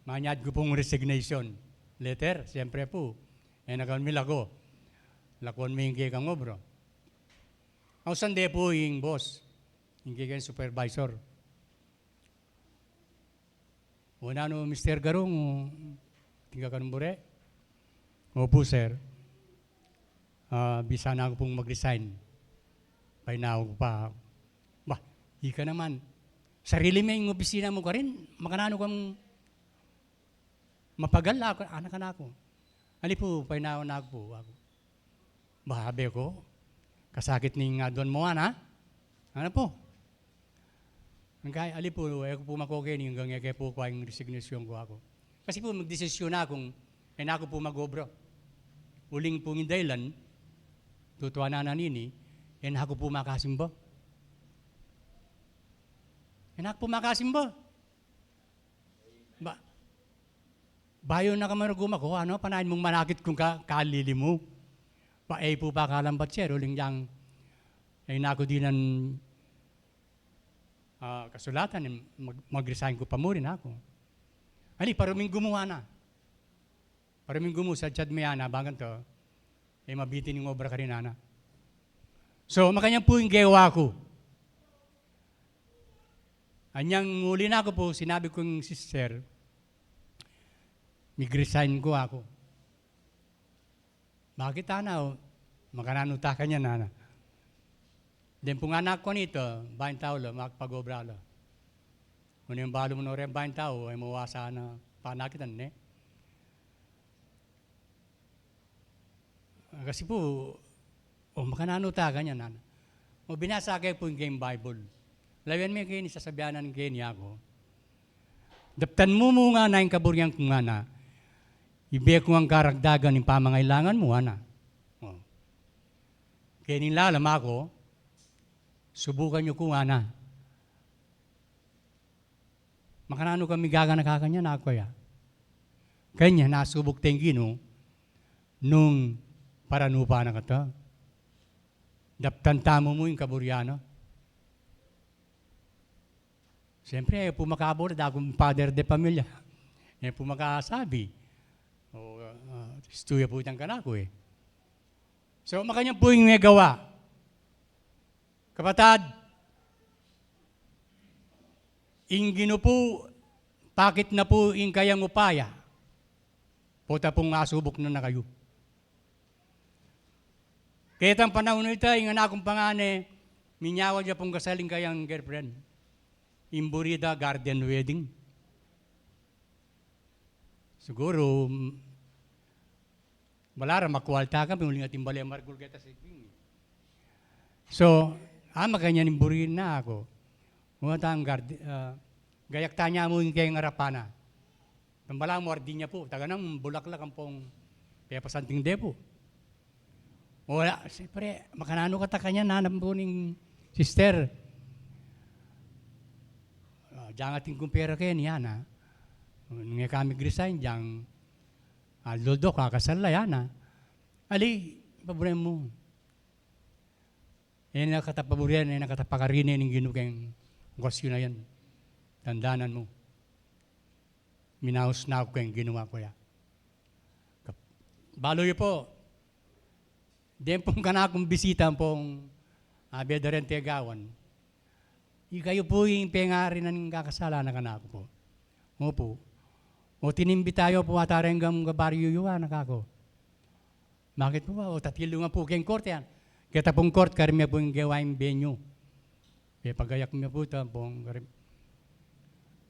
manyad ko pong resignation letter, siyempre po, nakan milako, lakon mo yung kay kang obro. Ang sande po yung boss, yung kay kang supervisor. Una no, Mr. Garong, tingga ka ng bure. Opo, sir. Bisa na ako pong mag-resign. Painaw ko pa. Bah, di ka naman. Sarili mo yung opisina mo ka rin. Makanano kang mapagal ako, anak ka na ako. Ali po, painaw na ako po. Bahabi ko. Kasakit ni nga doon mo, ana. Ano po? Kaya, ali po, ako po makokin yung gangya kaya po ko yung resignation ko ako. Kasi po, magdesisyon na akong, ako po mag-obro. Uling po yung dahilan, tutuwa na nanini, ako po makasimba. Ako po makasimba. Bayo na ka maruguma ko, ano, panahin mong manakit kung kalili mo. Po pa kalambat siya, uling yang, nako din ang kasulatan, mag-resign ko pa mo rin ako. Ali, paruming gumawa na. Paruming gumawa sa Chad Mayana, bagan to, mabitin yung obra ka rin, ana. So, makanyang po yung gawa ko. Anyang muli na ako po, sinabi ko yung sister, mag-resign ko ako. Bakit, ana? Makananuta ka niya, ana. Then kung anak ko nito, bayan tao lo, makapag-obra lo. Kung yung balo mo na rin bayan tao, ay mawasa na panakitan, ne? Kasi po, makananuta ka niya, nana. Binasa kayo po yung game Bible. Lawian mo kayo, sasabihanan kayo niya ako. Daptan mo nga na yung kaburyang kung ana, ibe ko ang karagdagan ng pamangailangan mo, ana. Kaya nilalam ako, subukan nyo kung ana. Makanano kami gaganakakanya na ako ya. Kanya nasubok tayong Ginoo nung paranupa na kata. Daptan tamo mo yung kaburyano. Siyempre, po makabor, akong father de pamilya. Po makasabi. Istuya po itang kanako eh. So, makanya po yung may gawa. Kapatad, ingino po, pakit na po ing kayang upaya. Puta pong masubok na kayo. Kaya ang panahon ito, yung anak kong pangane, minyawa niya pong kasaling kayang girlfriend. Imburida garden wedding. Siguro, malara makwalta ka, pinuling at imbali ang margul kita sa ibing. So, makanya nimburin na ako. Mumatang gayak tanya mo yung kayang arapana. Tambala mo, ardinya po. Taga nang bulaklak ang pong pepasanting depo. Wala, siyempre, makanano ka ta kanya, nanam po ng sister. Diyan ating kumpera kayo niya na. Nga kami resign, diyan aldo kakasal la yan ha. Ali, paborem mo. Yan nakatapaburian, yan nakatapakarinin ng ginugeng kwasyon na yan. Tandanan mo. Minaos na ako yung ginawa ko ya. Baloy po. Diyan pong kanakong bisita pong Beda rin Tegawan. Kayo po yung pengari ng kakasala na kanako po. Opo. O tinimbi tayo po atarenggang baryo yuwa nakako. Bakit po ba? O tatilo nga po kayong court yan. Kita pong court, karimya po yung gawain venue. Kaya pagayak niya po ito pong karim.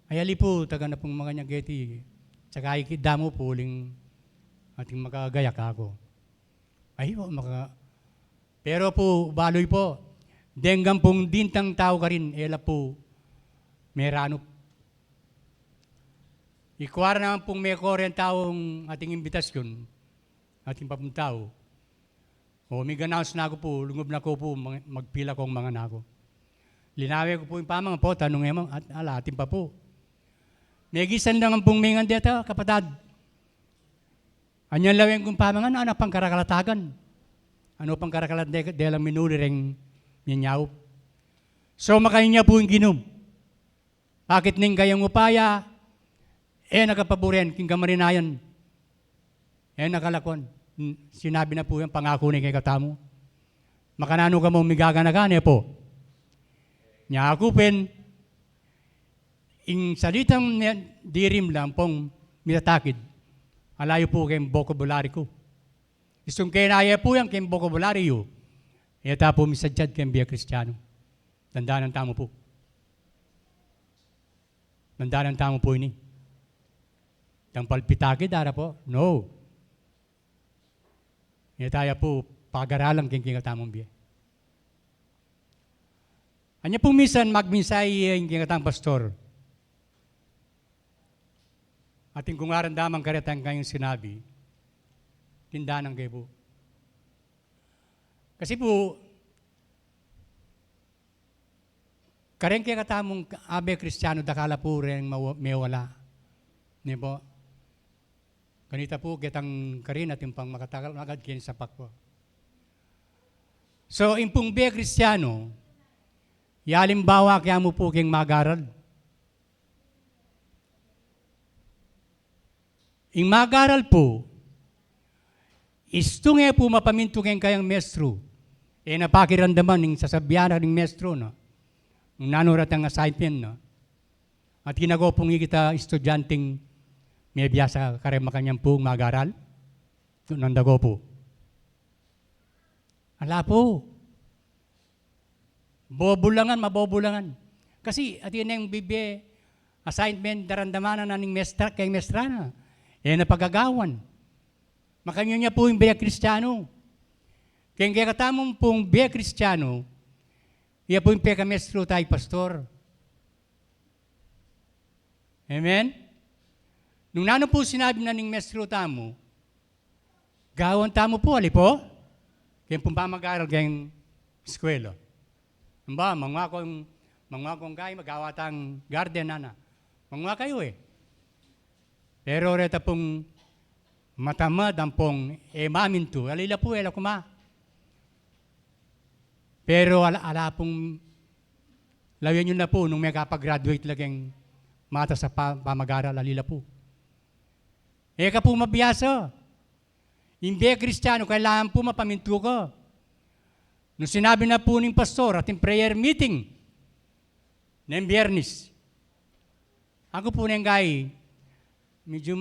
Ayali po, taga na pong mga niya geti. Tsaka ikidamo po uling ating makagayak ako. Ay po, pero po, baloy po. Denggang pong dintang tao ka rin, ela po, merano. ikuwara naman pong may kore ang taong ating imbitasyon, ating papuntao. O may ganaos na ako po, lungob na ko po, magpila kong mga nako. Linawi ko po yung pamang po, tanong mo, at alatin pa po. May gisan lang ang pong mingan dito, kapatad. Anyan lawin kong pamangan, ano pang karakalatagan? Ano pang karakalat delang minuli ring minyaw? So makain niya po yung ginom. Bakit ning kayang upaya, nakapaboren, king kamarinayan, nakalakon. Sinabi na po yung pangako ni kay katamo. Makanano ka mo migaganagan, po. Nyakupin, ing salitang dirim lang pong mitatakid, alayo po kayong vocabulary ko. Isang kinaya po yan kayong vocabulary yo, eta po misadyad kayong biya Kristiyano. Tandaan ang tamo po. Tandaan ang tamo po ini. Ang palpitakid, dara po? No. Tayo po, pag-aralang king katamong biya. Anya po minsan magminsay yung kingatang pastor. Ating kung arandaman karetang kayong sinabi, tindahan kayo po. Kasi po, kareng kaya katamong abe Kristiyano, dakala po rin may wala. Hindi po. Ganita po, kitang karin at yung pang makatagal, agad kayo sa pakpo. So, impong be Kristiyano, yalimbawa kaya mo po kayong magaral. Ing magaral po, isto nga po mapaminto kayang mestro. Napakirandaman ng sasabihan ng mestro, no? Nung nanurat ang assignment, no? At ginagopong kita estudyanteng may biyasa karema kanyang po magaral. Nandago po. Ala po. Bobulangan, mabobulangan. Kasi at yun yung bibi, assignment, darandamanan na ng mestra, kay mestra na. Napagagawan. Makanyo niya po yung biya Kristiyano. Kaya katamong pong biya Kristiyano, iya po yung pekamestro tayo, pastor. Amen? Nung nano po sinabi na ng mestro tamo, gawan tamo po, ali po? Kaya pong pamag-aral kayong eskwela. Ba, mga kong kayo, magawatang garden, nana. Mga kayo Pero reta pong matamad ang pong maminto, alila po, kuma. Pero ala pong lawyan nyo na po nung may kapag-graduate laging mata sa pamag-aral, alila po. Ka po mabiyasa. Hindi Kristiyano, kailangan po mapaminto ko. Nung sinabi na po ng pastor at yung prayer meeting ng Biyernes, ako po nang gay, medyo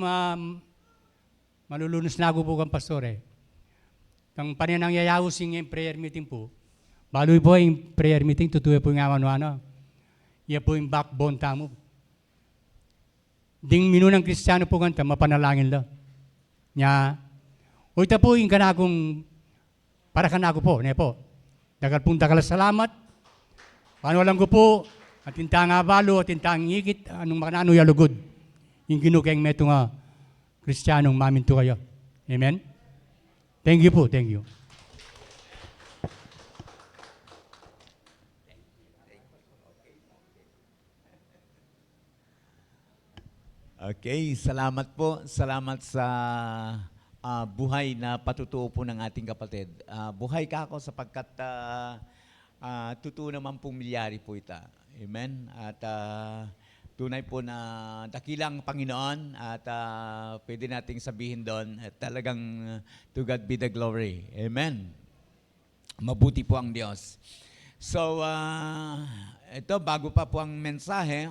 malulunos na ako po kang pastor Ang paninang yayawusing yung prayer meeting po, baloy po yung prayer meeting, tutuwa po yung ano. Iya po yung backbone tamo. Ding minunang Kristiyano po kanta, mapanalangin lang. Ito po yung kanakong, para kanako po, po. Dagal salamat. Paano lang ko po, at intang abalo, at intang higit, anong makanano yalugod. Yung ginukeng meto nga, Kristiyanong maminto kayo. Amen? Thank you po, thank you. Okay, salamat po. Salamat sa buhay na patutuo po ng ating kapatid. Buhay ka ako sapagkat totoo naman pong milyari po ita. Amen? At tunay po na dakilang Panginoon at pwede nating sabihin doon at talagang to God be the glory. Amen? Mabuti po ang Diyos. So, ito, bago pa po ang mensahe,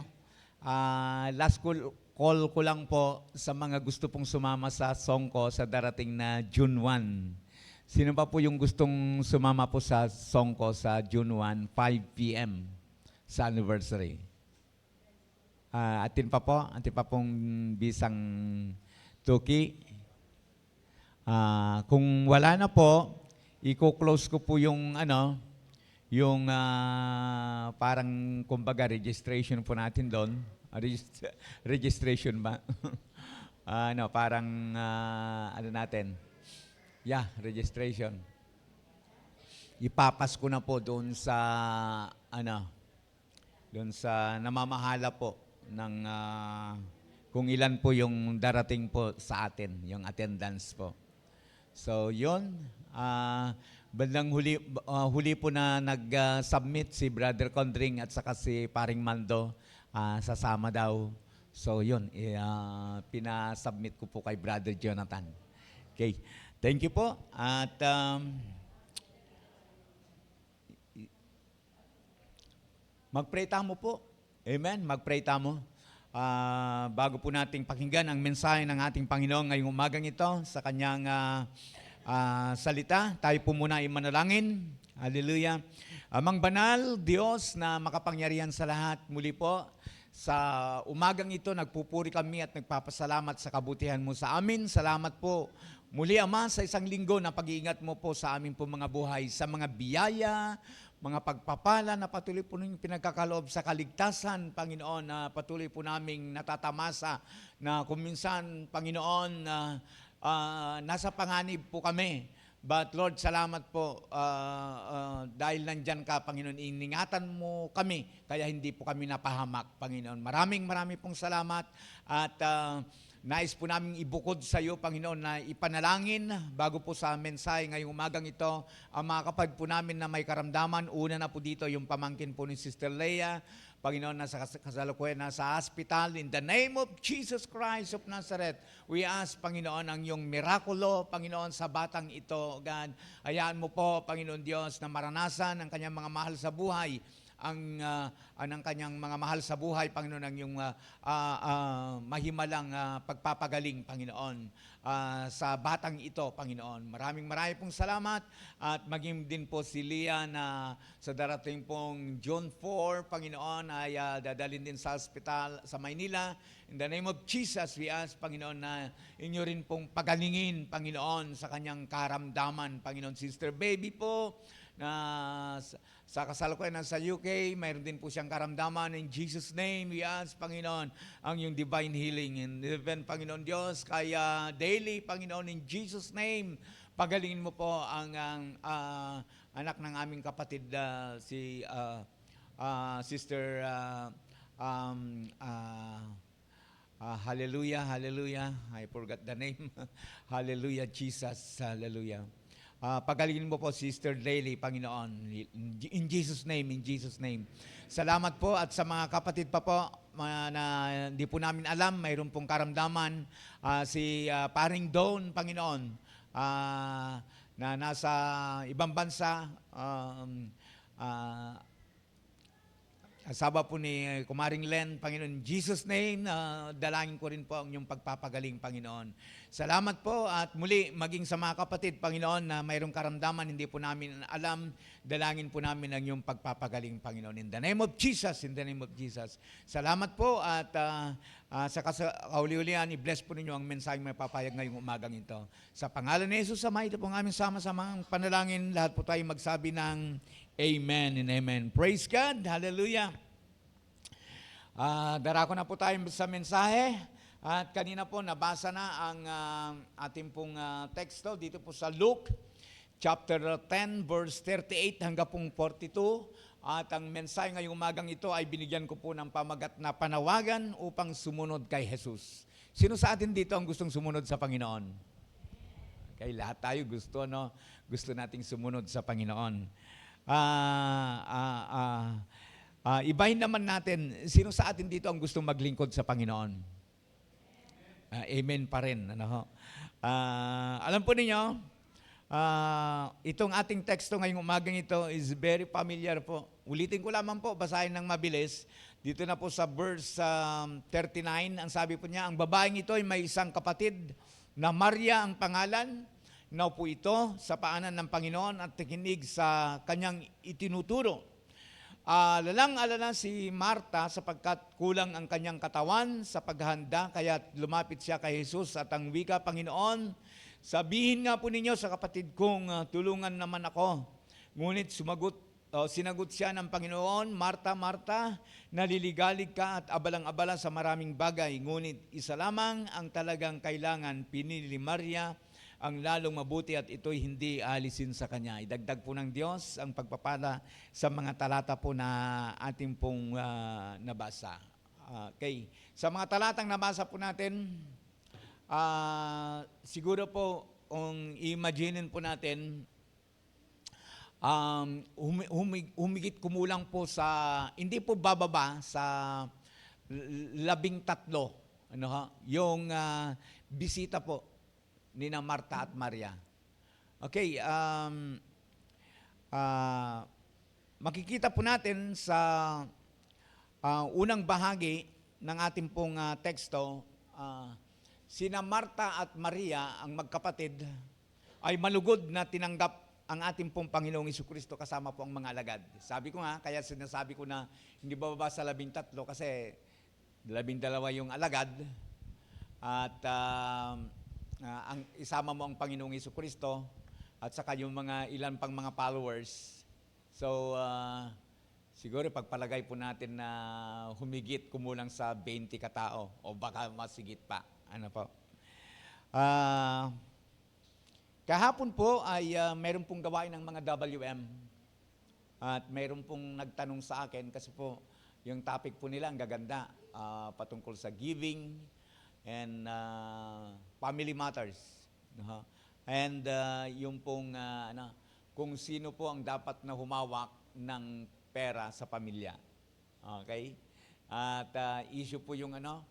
last call ko lang po sa mga gusto pong sumama sa song ko sa darating na June 1. Sino pa po yung gustong sumama po sa song ko sa June 1, 5 p.m. sa anniversary? Atin pa pong bisang Tuki. Kung wala na po, i-close ko po yung parang kumbaga registration po natin doon. Registration ba? Ano, parang, ano natin? Yeah, registration. Ipapas ko na po doon sa, ano, doon sa namamahala po ng kung ilan po yung darating po sa atin, yung attendance po. So, yun. Bandang huli po na nag-submit si Brother Condring at saka si Paring Mando, sasama daw. So, yun. Pinasubmit ko po kay Brother Jonathan. Okay. Thank you po. At mag-pray tamo po. Amen. Mag-pray tamo. Bago po nating pakinggan ang mensahe ng ating Panginoon ngayong umagang ito sa kanyang salita, tayo po muna ay manalangin. Hallelujah. Amang banal, Diyos na makapangyarihan sa lahat, muli po sa umagang ito, nagpupuri kami at nagpapasalamat sa kabutihan mo sa amin. Salamat po muli, Ama, sa isang linggo na pag-iingat mo po sa amin po mga buhay, sa mga biyaya, mga pagpapala na patuloy po ninyong pinagkakaloob sa kaligtasan, Panginoon, na patuloy po naming natatamasa na kung minsan, Panginoon, nasa panganib po kami. But Lord, salamat po dahil nandyan ka, Panginoon, iningatan mo kami, kaya hindi po kami napahamak, Panginoon. Maraming pong salamat at nais po namin ibukod sa iyo, Panginoon, na ipanalangin bago po sa mensahe ngayong umagang ito. Ang mga kapatid po namin na may karamdaman, una na po dito yung pamangkin po ni Sister Leia, Panginoon, nasa kasalukuyan, nasa hospital. In the name of Jesus Christ of Nazareth, we ask, Panginoon, ang iyong mirakulo, Panginoon, sa batang ito, God. Hayaan mo po, Panginoon Diyos, na maranasan ang kanyang mga mahal sa buhay, ang kanyang mga mahal sa buhay, Panginoon, ang yung mahimalang pagpapagaling, Panginoon, sa batang ito, Panginoon. Maraming pong salamat at maging din po si Leah na sa darating pong June 4, Panginoon, ay dadalhin din sa hospital sa Maynila. In the name of Jesus, we ask, Panginoon, na inyo rin pong pagalingin, Panginoon, sa kanyang karamdaman, Panginoon. Sister Baby po, na sa kasalukuyan sa UK, mayroon din po siyang karamdaman. In Jesus' name, we ask, Panginoon, ang yung divine healing. And even, Panginoon Diyos, kaya daily, Panginoon, in Jesus' name, pagalingin mo po ang anak ng aming kapatid, si Sister hallelujah, hallelujah. I forgot the name. Hallelujah, Jesus, hallelujah. Pagalingin mo po, Sister Daily, Panginoon. In Jesus' name, in Jesus' name. Salamat po at sa mga kapatid pa po na hindi po namin alam, mayroon pong karamdaman. Si Paring Dawn, Panginoon, na nasa ibang bansa, asaba po ni Kumaring Len, Panginoon, in Jesus' name, dalangin ko rin po ang inyong pagpapagaling, Panginoon. Salamat po at muli, maging sa mga kapatid, Panginoon, na mayroong karamdaman, hindi po namin alam, dalangin po namin ang inyong pagpapagaling, Panginoon. In the name of Jesus, in the name of Jesus. Salamat po at sa kauli-ulian, i-bless po ninyo ang mensaheng may papayag ngayong umagang ito. Sa pangalan ni Jesus, sama ito pong aming sama-samang panalangin, lahat po tayo magsabi ng Amen and Amen. Praise God. Hallelujah. Darako na po tayo sa mensahe. At kanina po nabasa na ang ating pong teksto dito po sa Luke chapter 10 verse 38 hanggang pong 42. At ang mensahe ngayong umagang ito ay binigyan ko po ng pamagat na panawagan upang sumunod kay Jesus. Sino sa atin dito ang gustong sumunod sa Panginoon? Okay, lahat tayo gusto, no? Gusto nating sumunod sa Panginoon. Ibahin naman natin, sino sa atin dito ang gustong maglingkod sa Panginoon? Amen pa rin. Ano? Alam po ninyo, itong ating teksto ngayong umagang ito is very familiar po. Ulitin ko lamang po, basahin ng mabilis. Dito na po sa verse 39, ang sabi po niya, ang babaeng ito ay may isang kapatid na Maria ang pangalan. Naupo ito sa paanan ng Panginoon at nakikinig sa kanyang itinuturo. Lalang-alala si Marta sapagkat kulang ang kanyang katawan sa paghahanda, kaya lumapit siya kay Jesus at ang wika, Panginoon, sabihin nga po ninyo sa kapatid kong tulungan naman ako. Ngunit sumagot sinagot siya ng Panginoon, Marta, Marta, naliligalig ka at abalang-abala sa maraming bagay, ngunit isa lamang ang talagang kailangan, pinili ni Maria ang lalong mabuti at ito'y hindi alisin sa kanya. Idagdag po ng Diyos ang pagpapala sa mga talata po na ating pong nabasa. Okay. Sa mga talatang nabasa po natin, siguro po, kung i-imaginin po natin, humigit kumulang po sa, hindi po bababa sa 13, ano ha, yung bisita po ni na Marta at Maria. Okay, makikita po natin sa unang bahagi ng ating pong teksto, sina Marta at Maria, ang magkapatid, ay malugod na tinanggap ang ating pong Panginoong Jesucristo kasama po ang mga alagad. Sabi ko nga, kaya sinasabi ko na hindi bababa sa 13 kasi 12 yung alagad at ang isama mo ang Panginoong Jesucristo at saka yung mga ilan pang mga followers. So, siguro pagpalagay po natin na humigit kumulang sa 20 katao o baka masigit pa. Ano po? Kahapon po ay meron pong gawain ng mga WM at meron pong nagtanong sa akin kasi po yung topic po nila ang gaganda patungkol sa giving and family matters. And yung pong kung sino po ang dapat na humawak ng pera sa pamilya. Okay? At issue po yung ano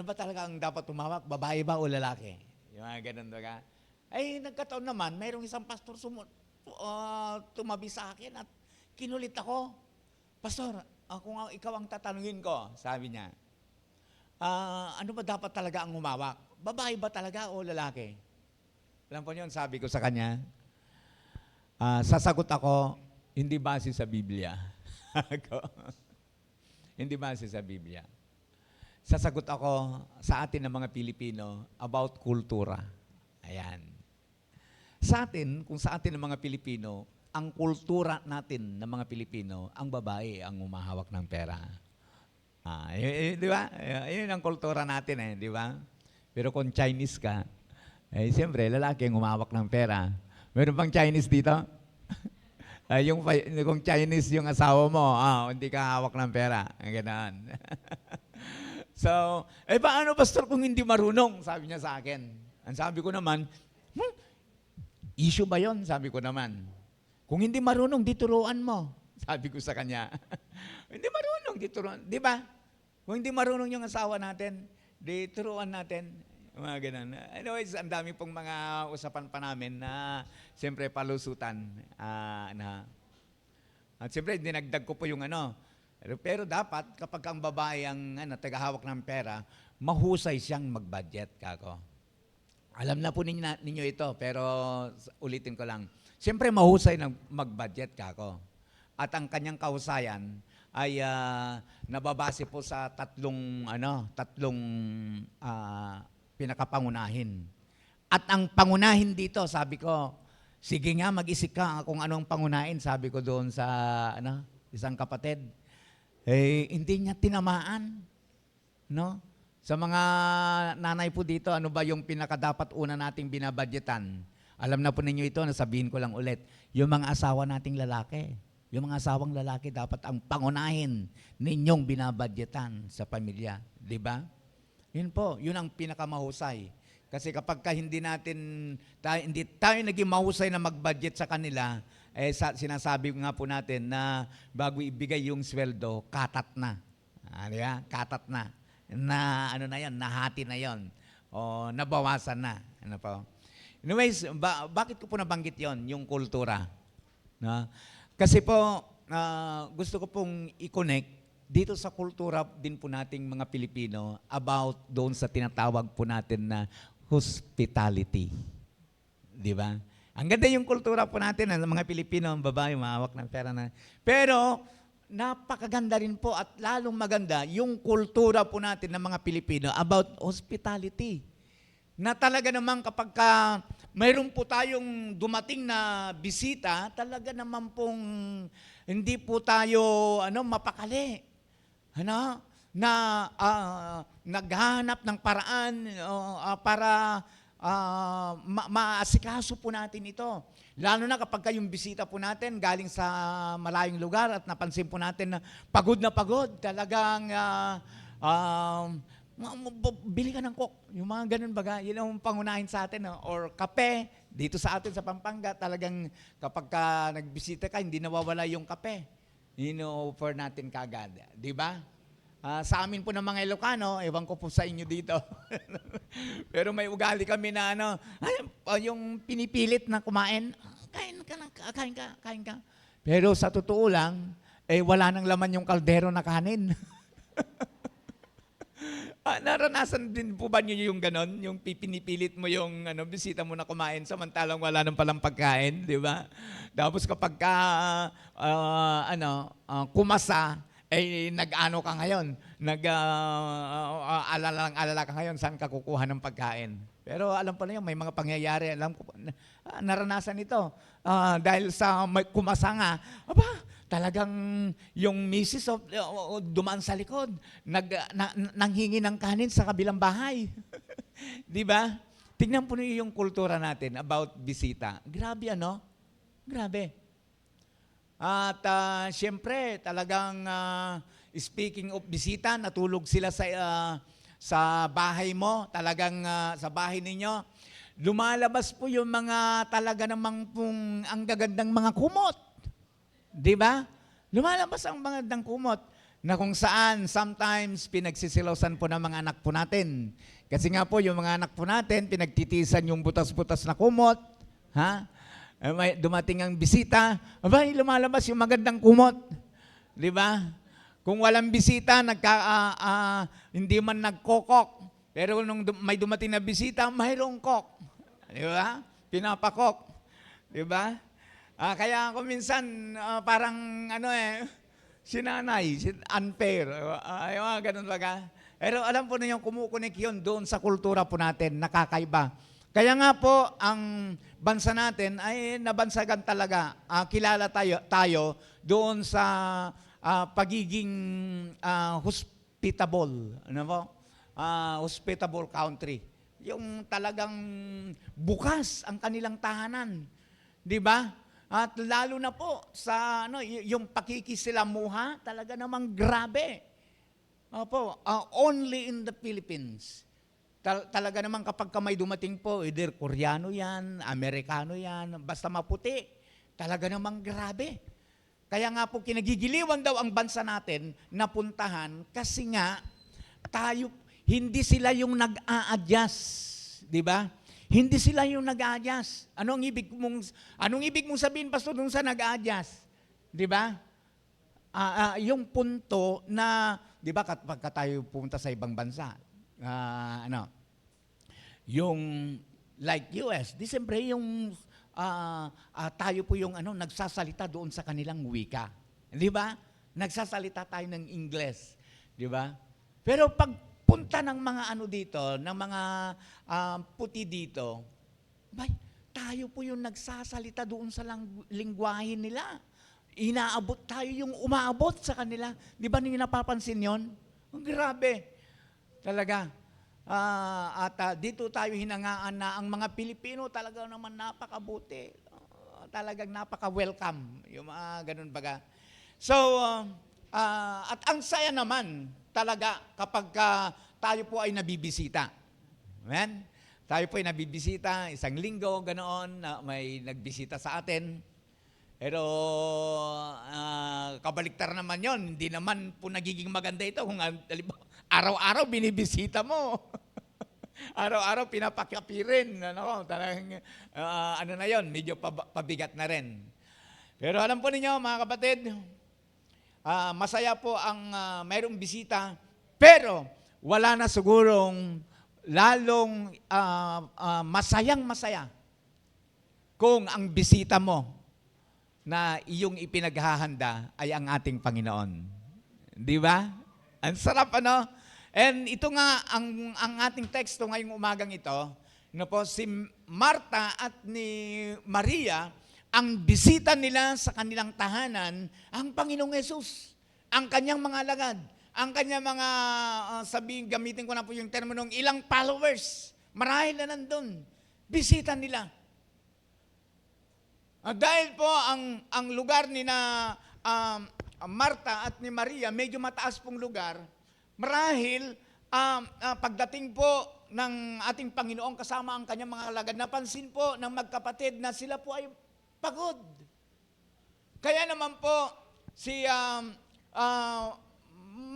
ba talaga ang dapat humawak? Babae ba o lalaki? Yung mga ganun ka. Ay, nagkataon naman, mayroong isang pastor tumabi sa akin at kinulit ako. Pastor, kung ikaw ang tatanungin ko, sabi niya, ano ba dapat talaga ang humawak? Babae ba talaga o lalaki? Alam po niyo, sabi ko sa kanya, sasagot ako, hindi base sa Biblia. Hindi base sa Biblia. Sasagot ako sa atin ng mga Pilipino about kultura. Ayan. Sa atin, kung sa atin ng mga Pilipino, ang kultura natin ng mga Pilipino, ang babae ang umahawak ng pera. Di ba? Yun ang kultura natin di ba? Pero kung Chinese ka, siyempre, lalaki ang umahawak ng pera. Meron bang Chinese dito? Kung Chinese yung asawa mo, hindi ka hawak ng pera. Ganun. So, paano pastor kung hindi marunong? Sabi niya sa akin. Ang sabi ko naman, issue ba yon? Sabi ko naman. Kung hindi marunong, dituruan mo. Sabi ko sa kanya. Hindi marunong, dituruan. Di ba? Kung hindi marunong yung asawa natin, dituruan natin. Mga ganun. Anyways, ang dami pong mga usapan pa namin na siyempre palusutan. At siyempre, dinagdag ko po yung Pero dapat, kapag ang babae ang tagahawak ng pera, mahusay siyang mag-budget, kako. Alam na po ninyo ito, pero ulitin ko lang. Siyempre, mahusay na mag-budget, kako. At ang kanyang kahusayan ay nababase po sa tatlong pinakapangunahin. At ang pangunahin dito, sabi ko, sige nga, mag-isip ka kung anong pangunahin, sabi ko doon sa isang kapatid. Hindi niya tinamaan. No? Sa mga nanay po dito, ano ba yung pinakadapat una nating binabudgetan? Alam na po ninyo ito, nasabihin ko lang ulit. Yung mga asawa nating lalaki, yung mga asawang lalaki dapat ang pangunahin ninyong binabudgetan sa pamilya. Di ba? Yun po, yun ang pinakamahusay. Kasi kapag hindi tayo naging mahusay na mag-budget sa kanila, sinasabi nga po natin na bago ibigay yung sweldo, katat na. Di ba? Katat na. Nahati na yon. O nabawasan na. Ano po? Anyways, bakit ko po nabanggit yon, yung kultura? No? Kasi po, gusto ko pong i-connect dito sa kultura din po nating mga Pilipino about doon sa tinatawag po natin na hospitality. Di ba? Ang ganda yung kultura po natin ng mga Pilipino, ang babae, mahawak ng pera na. Pero, napakaganda rin po at lalong maganda yung kultura po natin ng mga Pilipino about hospitality. Na talaga naman kapag mayroon po tayong dumating na bisita, talaga naman pong hindi po tayo mapakali. Ano? Na naghahanap ng paraan para maasikaso po natin ito. Lalo na kapag kayong bisita po natin galing sa malayong lugar at napansin po natin na pagod, talagang bili ka ng coke. Yung mga ganun baga, yun ang pangunahin sa atin. Or kape, dito sa atin sa Pampanga, talagang kapag nagbisita ka, hindi nawawala yung kape. Ino-offer natin kagad. Di ba? Sa amin po ng mga Ilocano, ewan ko po sa inyo dito. Pero may ugali kami na yung pinipilit na kumain, kain ka. Pero sa totoo lang, wala nang laman yung kaldero na kanin. Naranasan din po ba niyo yung ganon? Yung pinipilit mo yung bisita mo na kumain samantalang wala nang palang pagkain, di ba? Tapos kapag kumasa, nag-ano ka ngayon, alala ka ngayon, saan ka kukuha ng pagkain. Pero alam pa na yun, may mga pangyayari, alam ko, naranasan ito. Dahil sa kumasa nga, talagang yung misis dumaan sa likod, nanghingi ng kanin sa kabilang bahay. Di ba? Tingnan po niyo yung kultura natin about bisita. Grabe Grabe. At siyempre, talagang speaking of bisita, natulog sila sa bahay mo, talagang sa bahay ninyo. Lumalabas po yung mga talaga namang pong ang gagandang mga kumot. Di ba? Lumalabas ang magandang kumot na kung saan sometimes pinagsisilosan po ng mga anak po natin. Kasi nga po yung mga anak po natin, pinagtitisan yung butas-butas na kumot. May dumating ang bisita, lumalabas yung magandang kumot. Di ba? Kung walang bisita, hindi man nagkokok. Pero nung may dumating na bisita, mayroong kok. Di ba? Pinapakok. Di ba? Kaya ako minsan, parang sinanay, unfair. Ganun baga. Pero alam po ninyo, kumukunik yun doon sa kultura po natin, nakakaiba. Kaya nga po, ang bansa natin ay nabansagan talaga. Kilala tayo doon sa pagiging hospitable. Hospitable country. Yung talagang bukas ang kanilang tahanan. Di ba? At lalo na po sa yung pakikisilamuha, talaga namang grabe. Only in the Philippines. Talaga naman kapag may dumating po, either Koreano yan, Amerikano yan, basta maputi, talaga namang grabe. Kaya nga po kinagigiliwan daw ang bansa natin na puntahan kasi nga hindi sila yung nag-a-adjust, di ba? Hindi sila yung nag-a-adjust. Anong ibig mong sabihin, Pastor, dun sa nag-a-adjust? Di ba? Yung punto na, di ba, kapag tayo pumunta sa ibang bansa, yung like US, di siyempre yung tayo po yung nagsasalita doon sa kanilang wika. Di ba? Nagsasalita tayo ng Ingles. Di ba? Pero pag punta ng mga dito, ng mga puti dito, tayo po yung nagsasalita doon sa lingwahe nila. Inaabot tayo yung umaabot sa kanila. Di ba ninyo napapansin yon? Grabe. Talaga. At dito tayo hinangaan na ang mga Pilipino talaga naman napakabuti. Talagang napaka-welcome. Yung mga ganun baga. So, at ang saya naman talaga kapag tayo po ay nabibisita. Amen? Tayo po ay nabibisita, isang linggo, ganoon, may nagbisita sa atin. Pero kabaliktar naman yon, hindi naman po nagiging maganda ito kung araw-araw binibisita mo. Araw-araw pinapakapirin. Talagang, na yon, medyo pabigat na rin. Pero alam po ninyo mga kapatid, masaya po ang mayroong bisita, pero wala na sigurong lalong masayang-masaya kung ang bisita mo na iyong ipinaghahanda ay ang ating Panginoon. Di ba? Ang sarap, And ito nga, ang ating teksto ngayong umagang ito, no po, si Marta at ni Maria, ang bisita nila sa kanilang tahanan, ang Panginoong Yesus, ang kanyang mga alagad, ang kanyang mga, sabihin, gamitin ko na po yung terminong ilang followers, marahil na nandun, bisita nila. Dahil po ang lugar ni na Marta at ni Maria, medyo mataas pong lugar, marahil pagdating po ng ating Panginoon kasama ang kanyang mga alagad, napansin po ng magkapatid na sila po ay pagod. Kaya naman po si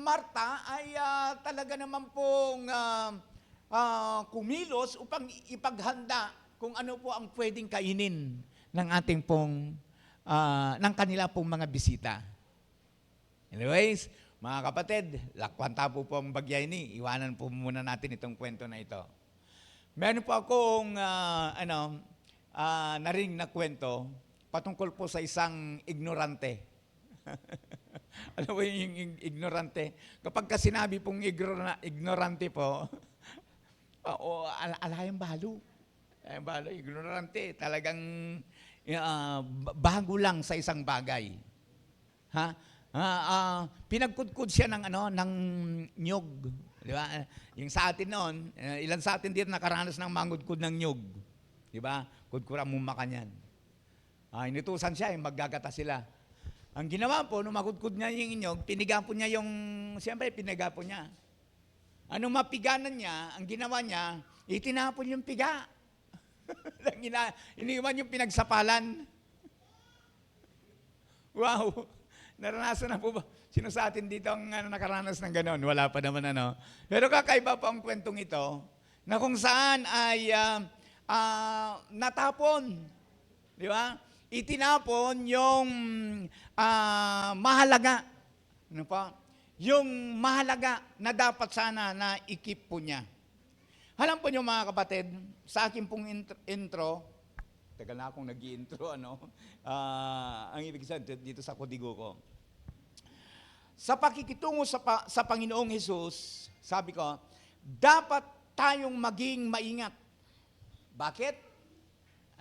Marta ay talaga naman pong kumilos upang ipaghanda kung ano po ang pwedeng kainin ng ating pong, ng kanila pong mga bisita. Anyways, mga kapatid, lakwanta po ang bagyay ni. Iwanan po muna natin itong kwento na ito. Meron po akong narinig na kwento patungkol po sa isang ignorante. Ano po yung ignorante? Kapag ka sinabi pong ignorante po, alayang balo. Alayang balo, ignorante. Talagang bago lang sa isang bagay. Ha? Pinagkudkud siya ng nyog. Di ba? Yung sa atin noon, ilan sa atin dito nakaranas ng mangudkud ng nyog. Di ba? Kudkura muma kanyan. Inutusan siya, maggagata sila. Ang ginawa po, nung magudkud niya yung nyog, pinigapo niya siyempre pinigapo niya. Anong mapiganan niya, ang ginawa niya, itinapon yung piga. Iniwan yung pinagsapalan. Wow! Naranasan na po ba? Sino sa atin dito ang nakaranas ng gano'n? Wala pa naman Pero kakaiba pa ang kwentong ito na kung saan ay natapon. Di ba? Itinapon yung mahalaga. Ano pa? Yung mahalaga na dapat sana na ikip po niya. Alam po niyo mga kapatid, sa akin pong intro, tagal na akong nag-i-intro, ang ibig sabihin dito sa kodigo ko. Sa pakikitungo sa Panginoong Hesus, sabi ko, dapat tayong maging maingat. Bakit?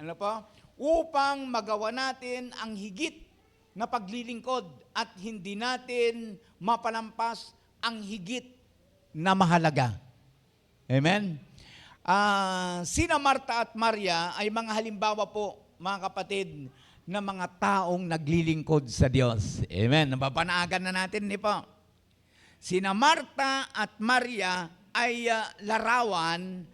Ano po? Upang magawa natin ang higit na paglilingkod at hindi natin mapalampas ang higit na mahalaga. Amen? Sina Marta at Maria ay mga halimbawa po, mga kapatid, na mga taong naglilingkod sa Diyos. Amen. Napapanagan na natin, di po. Sina Marta at Maria ay larawan,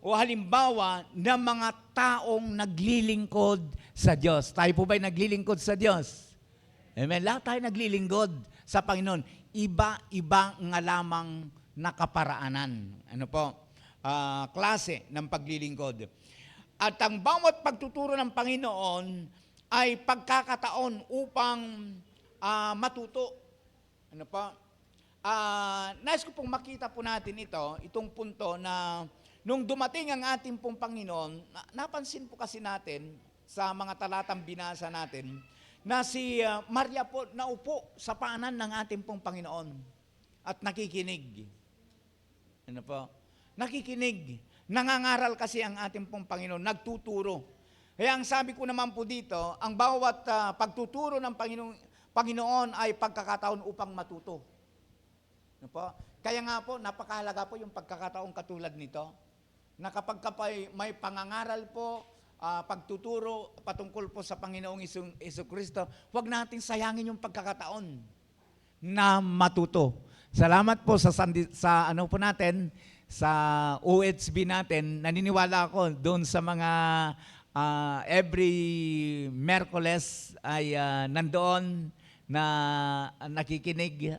o halimbawa ng mga taong naglilingkod sa Diyos. Tayo po ba'y naglilingkod sa Diyos? Amen. Lahat tayo naglilingkod sa Panginoon. Iba-iba nga lamang nakaparaanan. Klase ng paglilingkod. At ang bawat pagtuturo ng Panginoon ay pagkakataon upang matuto. Nais ko pong makita po natin itong punto na nung dumating ang ating pong Panginoon, napansin po kasi natin sa mga talatang binasa natin na si Maria po naupo sa paanan ng ating pong Panginoon at nakikinig. Nakikinig. Nangangaral kasi ang ating pong Panginoon, nagtuturo. Kaya ang sabi ko naman po dito, ang bawat pagtuturo ng Panginoon ay pagkakataon upang matuto. Kaya nga po, napakahalaga po yung pagkakataon katulad nito, na kapag may pangangaral po, pagtuturo patungkol po sa Panginoong Jesucristo, huwag natin sayangin yung pagkakataon na matuto. Salamat po sa sa OHB natin, naniniwala ako doon sa mga every Merkules ay nandoon na nakikinig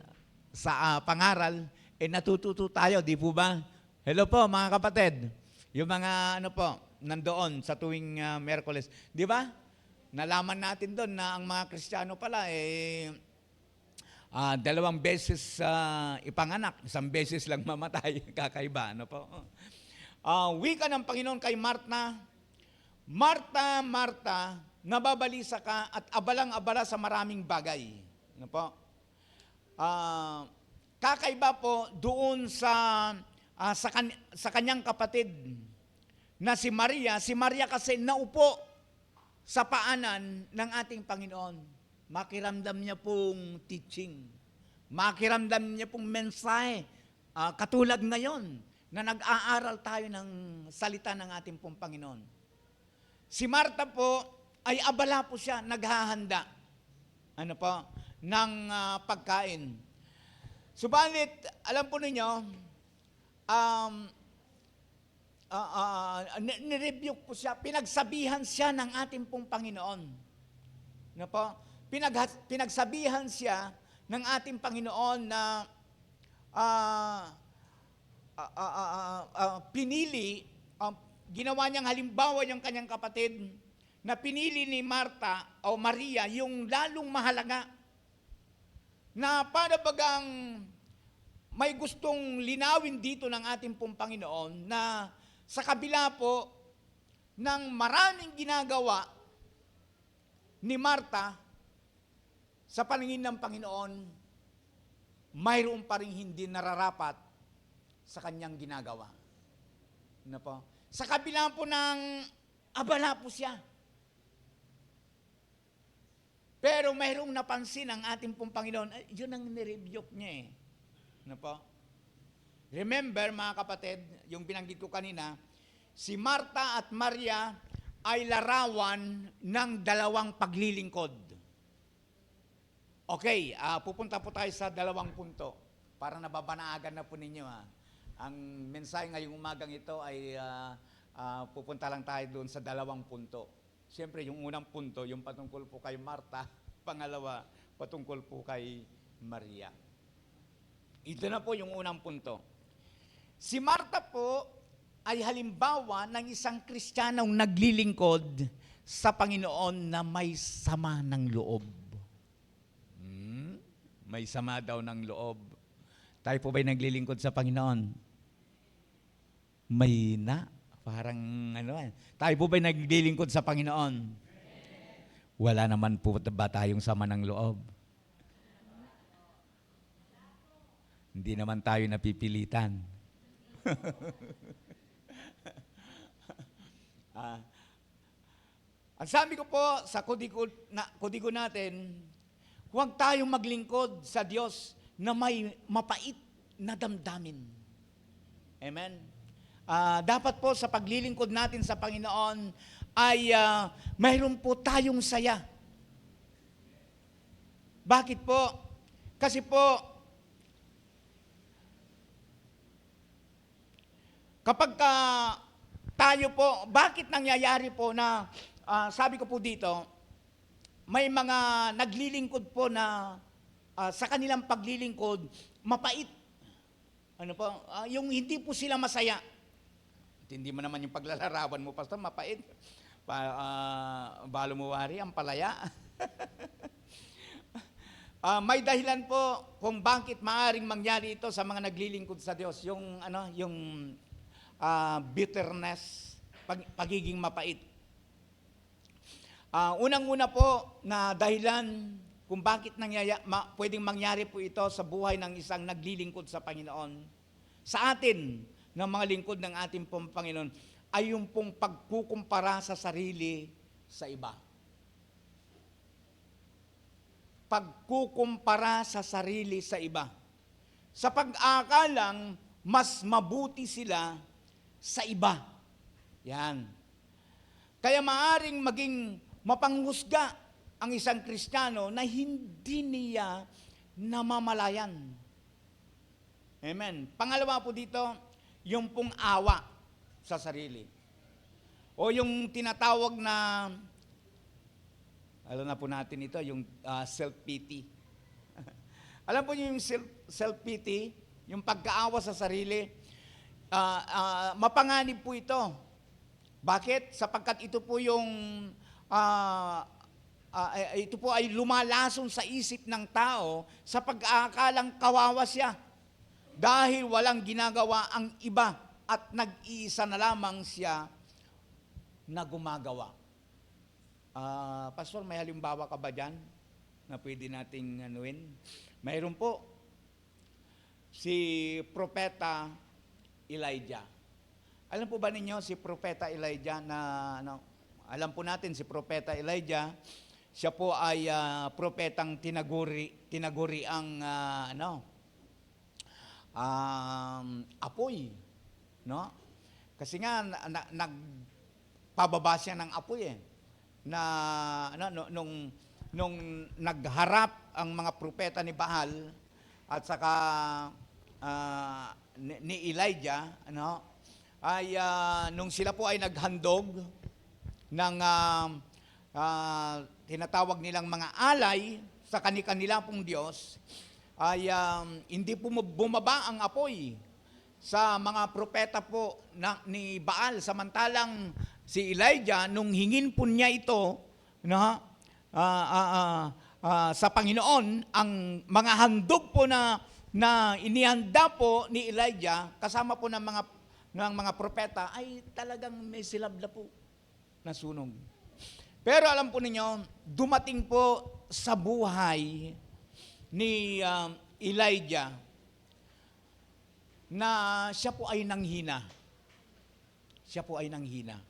sa pangaral, natututo tayo, di po ba? Hello po mga kapatid, yung mga nandoon sa tuwing Merkules. Di ba? Nalaman natin doon na ang mga Kristiyano pala 2 beses ipanganak, 1 beses lang mamatay. Kakaiba, wika ng Panginoon kay Marta, Marta, Marta, nababalisa ka at abalang-abala sa maraming bagay. Kakaiba po doon sa kanyang kapatid na si Maria kasi naupo sa paanan ng ating Panginoon. Makiramdam niya pong teaching. Makiramdam niya pong mensahe. Katulad ngayon na nag-aaral tayo ng salita ng ating pong Panginoon. Si Marta po ay abala po siya, naghahanda. Ng pagkain. Subalit, alam po ninyo, nirebuke po siya, pinagsabihan siya ng ating pong Panginoon. Pinagsabihan siya ng ating Panginoon na pinili, ginawa niyang halimbawa yung kanyang kapatid, na pinili ni Marta o Maria yung lalong mahalaga, na para bagang may gustong linawin dito ng ating pong Panginoon na sa kabila po ng maraming ginagawa ni Marta sa paningin ng Panginoon, mayroon pa rin hindi nararapat sa kanyang ginagawa. Sa kabila po ng abala po siya. Pero mayroong napansin ang ating pong Panginoon, yun ang nirebuke niya Remember mga kapatid, yung binanggit ko kanina, si Marta at Maria ay larawan ng dalawang paglilingkod. Okay, pupunta po tayo sa dalawang punto para nababanaagan na po ninyo. Ang mensahe ngayong umagang ito ay pupunta lang tayo doon sa dalawang punto. Siyempre, yung unang punto, yung patungkol po kay Marta. Pangalawa, patungkol po kay Maria. Ito na po yung unang punto. Si Marta po ay halimbawa ng isang Kristiyanong naglilingkod sa Panginoon na may sama ng loob. May sama daw ng loob. Tayo po ba'y naglilingkod sa Panginoon? May na. Parang tayo po ba'y naglilingkod sa Panginoon? Wala naman po ba tayong sama ng loob? Hindi naman tayo napipilitan. Ang sabi ko po sa kodigo natin, huwag tayong maglingkod sa Diyos na may mapait na damdamin. Amen? Dapat po sa paglilingkod natin sa Panginoon ay mayroon po tayong saya. Bakit po? Kasi po, kapag tayo po, bakit nangyayari po na, sabi ko po dito, may mga naglilingkod po na sa kanilang paglilingkod, mapait. Yung hindi po sila masaya. Hindi mo naman yung paglalarawan mo, Pastor, mapait. Balo mo wari, ang palaya. May dahilan po kung bakit maaring mangyari ito sa mga naglilingkod sa Diyos. Yung bitterness, pagiging mapait. Unang-una po na dahilan kung bakit pwedeng mangyari po ito sa buhay ng isang naglilingkod sa Panginoon. Sa atin, ng mga lingkod ng ating pong Panginoon, ay yung pong pagkukumpara sa sarili sa iba. Pagkukumpara sa sarili sa iba. Sa pag-aakalang mas mabuti sila sa iba. Yan. Kaya maaring maging mapanghusga ang isang Kristiyano na hindi niya namamalayan. Amen. Pangalawa po dito, yung pong awa sa sarili. O yung tinatawag na, alam na po natin ito, yung self-pity. Alam po niyo yung self-pity, yung pagkaawa sa sarili, mapanganib po ito. Bakit? Sapagkat ito po yung, ito po ay lumalason sa isip ng tao sa pag-aakalang kawawa siya. Dahil walang ginagawa ang iba at nag-iisa na lamang siya na gumagawa. Pastor, may halimbawa ka ba dyan na pwede nating anuin? Mayroon po si Propeta Elijah. Alam po ba ninyo si Propeta Elijah na alam po natin si Propeta Elijah, siya po ay propetang tinaguri ang apoy, no? Kasi nga nagpababa siya ng apoy na nung nagharap ang mga propeta ni Baal at saka ni Elijah, ay nung sila po ay naghandog ng tinatawag nilang mga alay sa kanila pong Diyos, ay hindi po bumaba ang apoy sa mga propeta po ni Baal. Samantalang si Elijah, nung hingin po niya ito sa Panginoon, ang mga handog po na inihanda po ni Elijah, kasama po ng mga propeta, ay talagang may silabla po na sunog. Pero alam po ninyo, dumating po sa buhay ni Elijah na siya po ay nanghina. Siya po ay nanghina.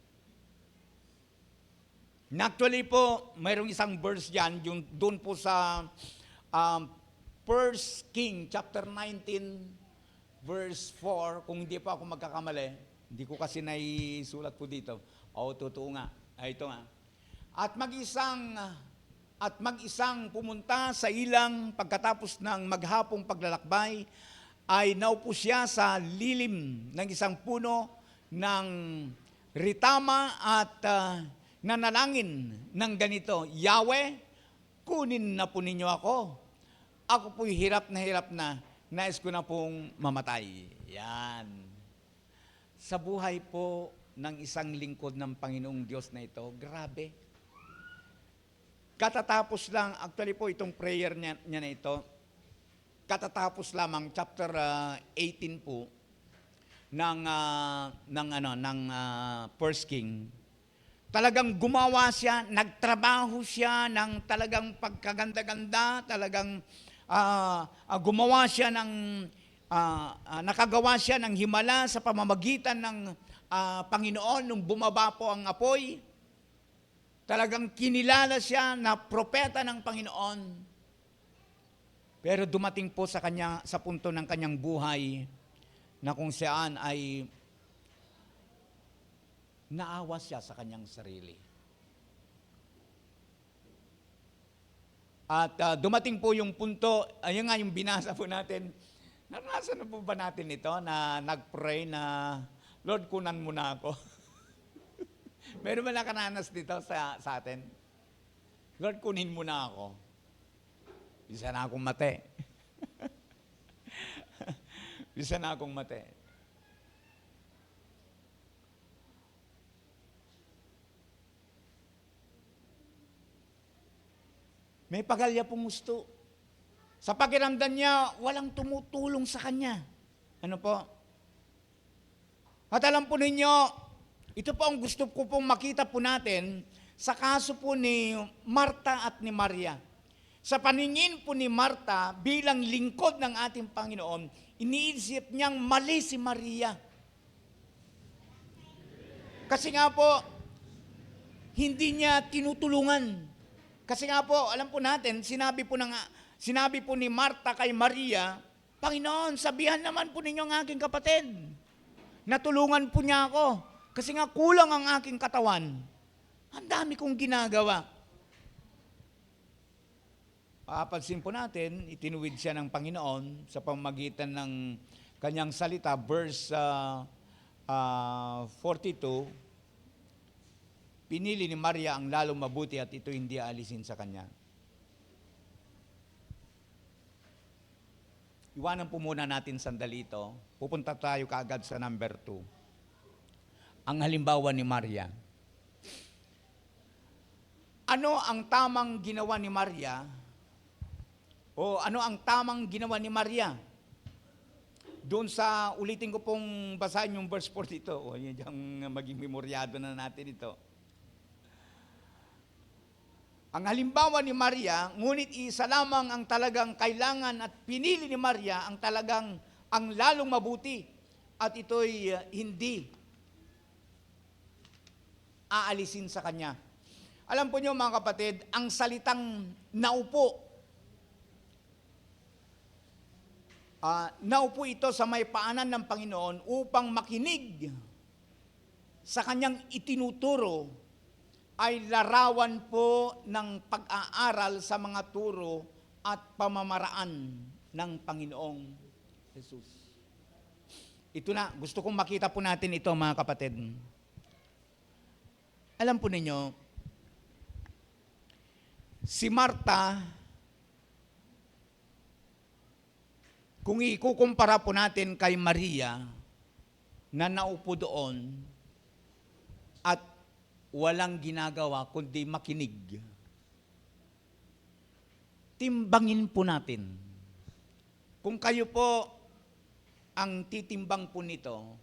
Actually po, mayroong isang verse dyan, doon po sa 1 King chapter 19, verse 4, kung hindi po ako magkakamali, hindi ko kasi naisulat po dito. Totoo nga. Ito nga. At mag-isang pumunta sa ilang pagkatapos ng maghapong paglalakbay, ay naupo siya sa lilim ng isang puno ng ritama at nanalangin ng ganito, Yahweh, kunin na po ninyo ako. Ako po'y hirap na, nais ko na pong mamatay. Yan. Sa buhay po ng isang lingkod ng Panginoong Diyos na ito, grabe. Katatapos lang, actually po itong prayer niya na ito, katatapos lamang chapter 18 po ng 1 King. Talagang gumawa siya, nagtrabaho siya ng talagang pagkaganda-ganda, talagang gumawa siya nakagawa siya ng himala sa pamamagitan ng Panginoon nung bumaba po ang apoy. Talagang kinilala siya na propeta ng Panginoon. Pero dumating po sa punto ng kanyang buhay na kung saan ay naawa siya sa kanyang sarili. At dumating po yung punto, ayun nga yung binasa po natin, naranasan na po ba natin ito na nag-pray na, Lord, kunan mo na ako. Meron ba nakaranas dito sa atin? Lord, kunin mo na ako. Bisa na akong mate. Bisa na akong mate. May pagalya pong gusto. Sa pakiramdam niya, walang tumutulong sa kanya. Ano po? At alam po ninyo, ito po ang gusto ko pong makita po natin sa kaso po ni Marta at ni Maria. Sa paningin po ni Marta, bilang lingkod ng ating Panginoon, iniisip niyang mali si Maria. Kasi nga po, hindi niya tinutulungan. Kasi nga po, alam po natin, sinabi po ni Marta kay Maria, Panginoon, sabihan naman po ninyo ang aking kapatid. Natulungan po niya ako. Kasi nga kulang ang aking katawan. Ang dami kong ginagawa. Papansin po natin, itinuwid siya ng Panginoon sa pamamagitan ng kanyang salita, verse 42, pinili ni Maria ang lalong mabuti at ito hindi aalisin sa kanya. Iwanan po muna natin sandali ito. Pupunta tayo kaagad sa number 2. Ang halimbawa ni Maria. Ano ang tamang ginawa ni Maria? O ano ang tamang ginawa ni Maria? Doon sa, ulitin ko pong basahin yung verse 42. O yun yung maging memoryado na natin ito. Ang halimbawa ni Maria, ngunit isa lamang ang talagang kailangan at pinili ni Maria ang talagang ang lalong mabuti. At ito'y hindi aalisin sa kanya. Alam po niyo mga kapatid, ang salitang naupo, naupo ito sa may paanan ng Panginoon upang makinig sa kanyang itinuturo ay larawan po ng pag-aaral sa mga turo at pamamaraan ng Panginoong Jesus. Ito na, gusto kong makita po natin ito mga kapatid. Alam po ninyo, si Marta, kung ikukumpara po natin kay Maria, na naupo doon at walang ginagawa kundi makinig, timbangin po natin. Kung kayo po ang titimbang po nito,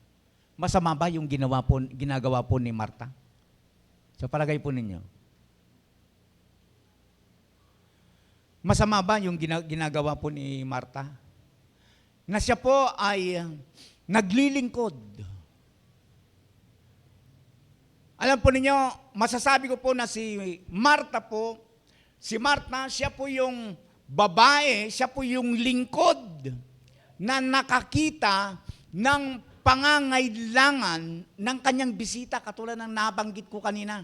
masama ba yung ginagawa po ni Marta? Sa palagay po ninyo? Masama ba yung ginagawa po ni Marta? Na siya po ay naglilingkod. Alam po ninyo, masasabi ko po na si Marta, siya po yung babae, siya po yung lingkod na nakakita ng pangangailangan ng kanyang bisita, katulad ng nabanggit ko kanina.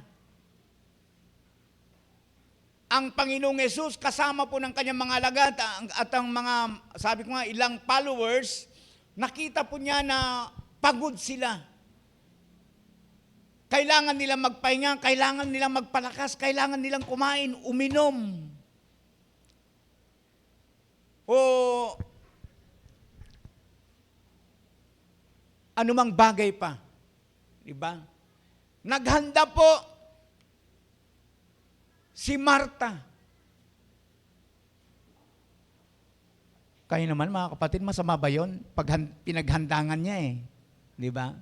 Ang Panginoong Yesus kasama po ng kanyang mga alagad at ang mga, sabi ko nga, ilang followers, nakita po niya na pagod sila. Kailangan nilang magpahinga, kailangan nilang magpalakas, kailangan nilang kumain, uminom. O anumang bagay pa. Diba? Naghanda po si Marta. Kayo naman mga kapatid, masama ba yun? Pag pinaghandangan niya eh. Diba?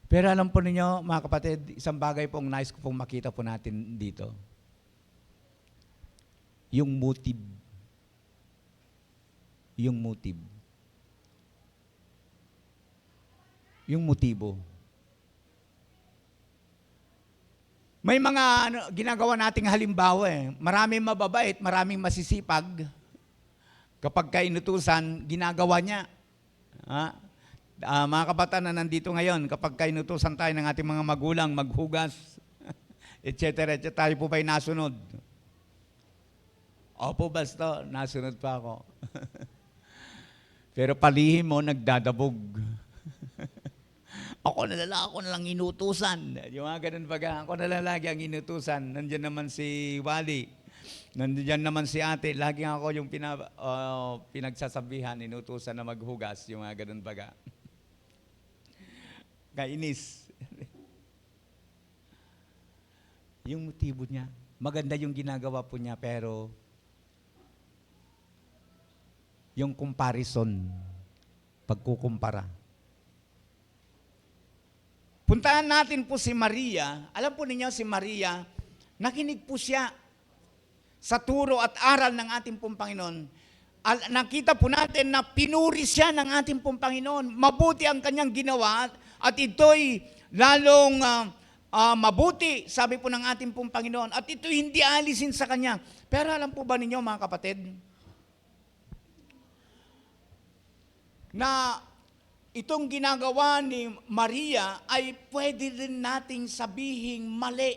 Pero alam po ninyo, mga kapatid, isang bagay pong nice ko pong makita po natin dito. Yung motive. Yung motive. Yung motibo. May mga ginagawa nating halimbawa eh. Maraming mababait, maraming masisipag. Kapag kainutusan, ginagawa niya. Mga kabataan na nandito ngayon, kapag kainutusan tayo ng ating mga magulang, maghugas, etc., tayo po ba'y nasunod? Opo, basta, nasunod pa ako. Pero palihim mo, nagdadabog. Ako na lang inutusan. Yung mga ganun baga, ako na lang lagi ang inutusan. Nandiyan naman si Wally. Nandiyan naman si ate. Lagi ako yung pinagsasabihan, inutusan na maghugas. Yung mga ganun baga. Kainis. Yung motibo niya, maganda yung ginagawa po niya, pero yung comparison, pagkukumpara. Puntahan natin po si Maria. Alam po ninyo si Maria, nakinig po siya sa turo at aral ng ating pong Panginoon. Nakita po natin na pinuri siya ng ating pong Panginoon. Mabuti ang kanyang ginawa at ito'y lalong mabuti, sabi po ng ating pong Panginoon. At ito'y hindi alisin sa kanya. Pero alam po ba ninyo mga kapatid, na itong ginagawa ni Maria ay pwede rin nating sabihing mali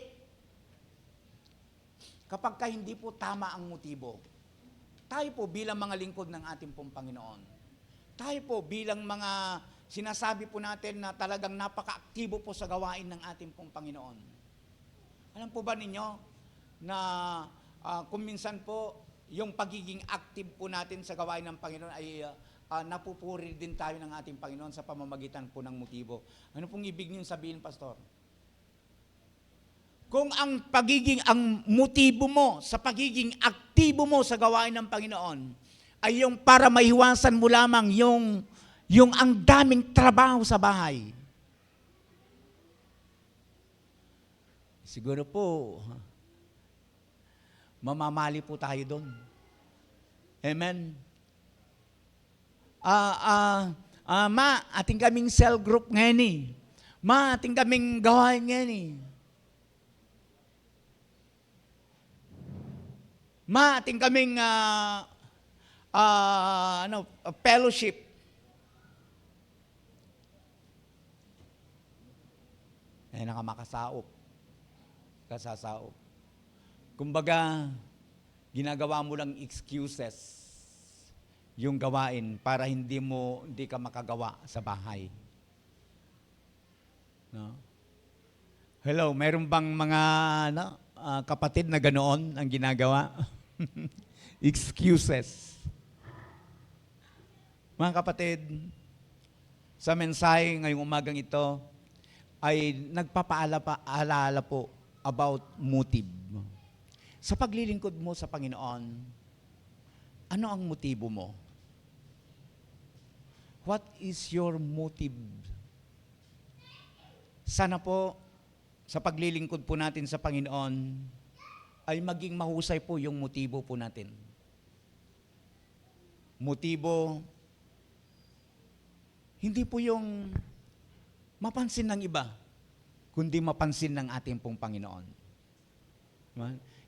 kapag hindi po tama ang motibo. Tayo po bilang mga lingkod ng ating pong Panginoon, tayo po bilang mga sinasabi po natin na talagang napaka-aktibo po sa gawain ng ating pong Panginoon. Alam po ba ninyo na kung minsan po yung pagiging active po natin sa gawain ng Panginoon ay napupuri din tayo ng ating Panginoon sa pamamagitan po ng motibo. Ano pong ibig niyong sabihin, Pastor? Kung ang motibo mo sa pagiging aktibo mo sa gawain ng Panginoon ay yung para maiwasan mo lamang yung ang daming trabaho sa bahay. Siguro po, mamamali po tayo doon. Amen? Ma, ating kaming cell group ngayon eh. Ma, ating kaming gawain ngayon eh. ating kaming fellowship. Nakamakasaop. Kasasaop. Kumbaga, ginagawa mo lang excuses yung gawain para hindi ka makagawa sa bahay. No? Hello, mayroon bang mga kapatid na ganoon ang ginagawa? Excuses. Mga kapatid, sa mensahe ngayong umagang ito ay nagpapaalala po about motive. Sa paglilingkod mo sa Panginoon, ano ang motibo mo? What is your motive? Sana po, sa paglilingkod po natin sa Panginoon, ay maging mahusay po yung motibo po natin. Motibo, hindi po yung mapansin ng iba, kundi mapansin ng ating pong Panginoon.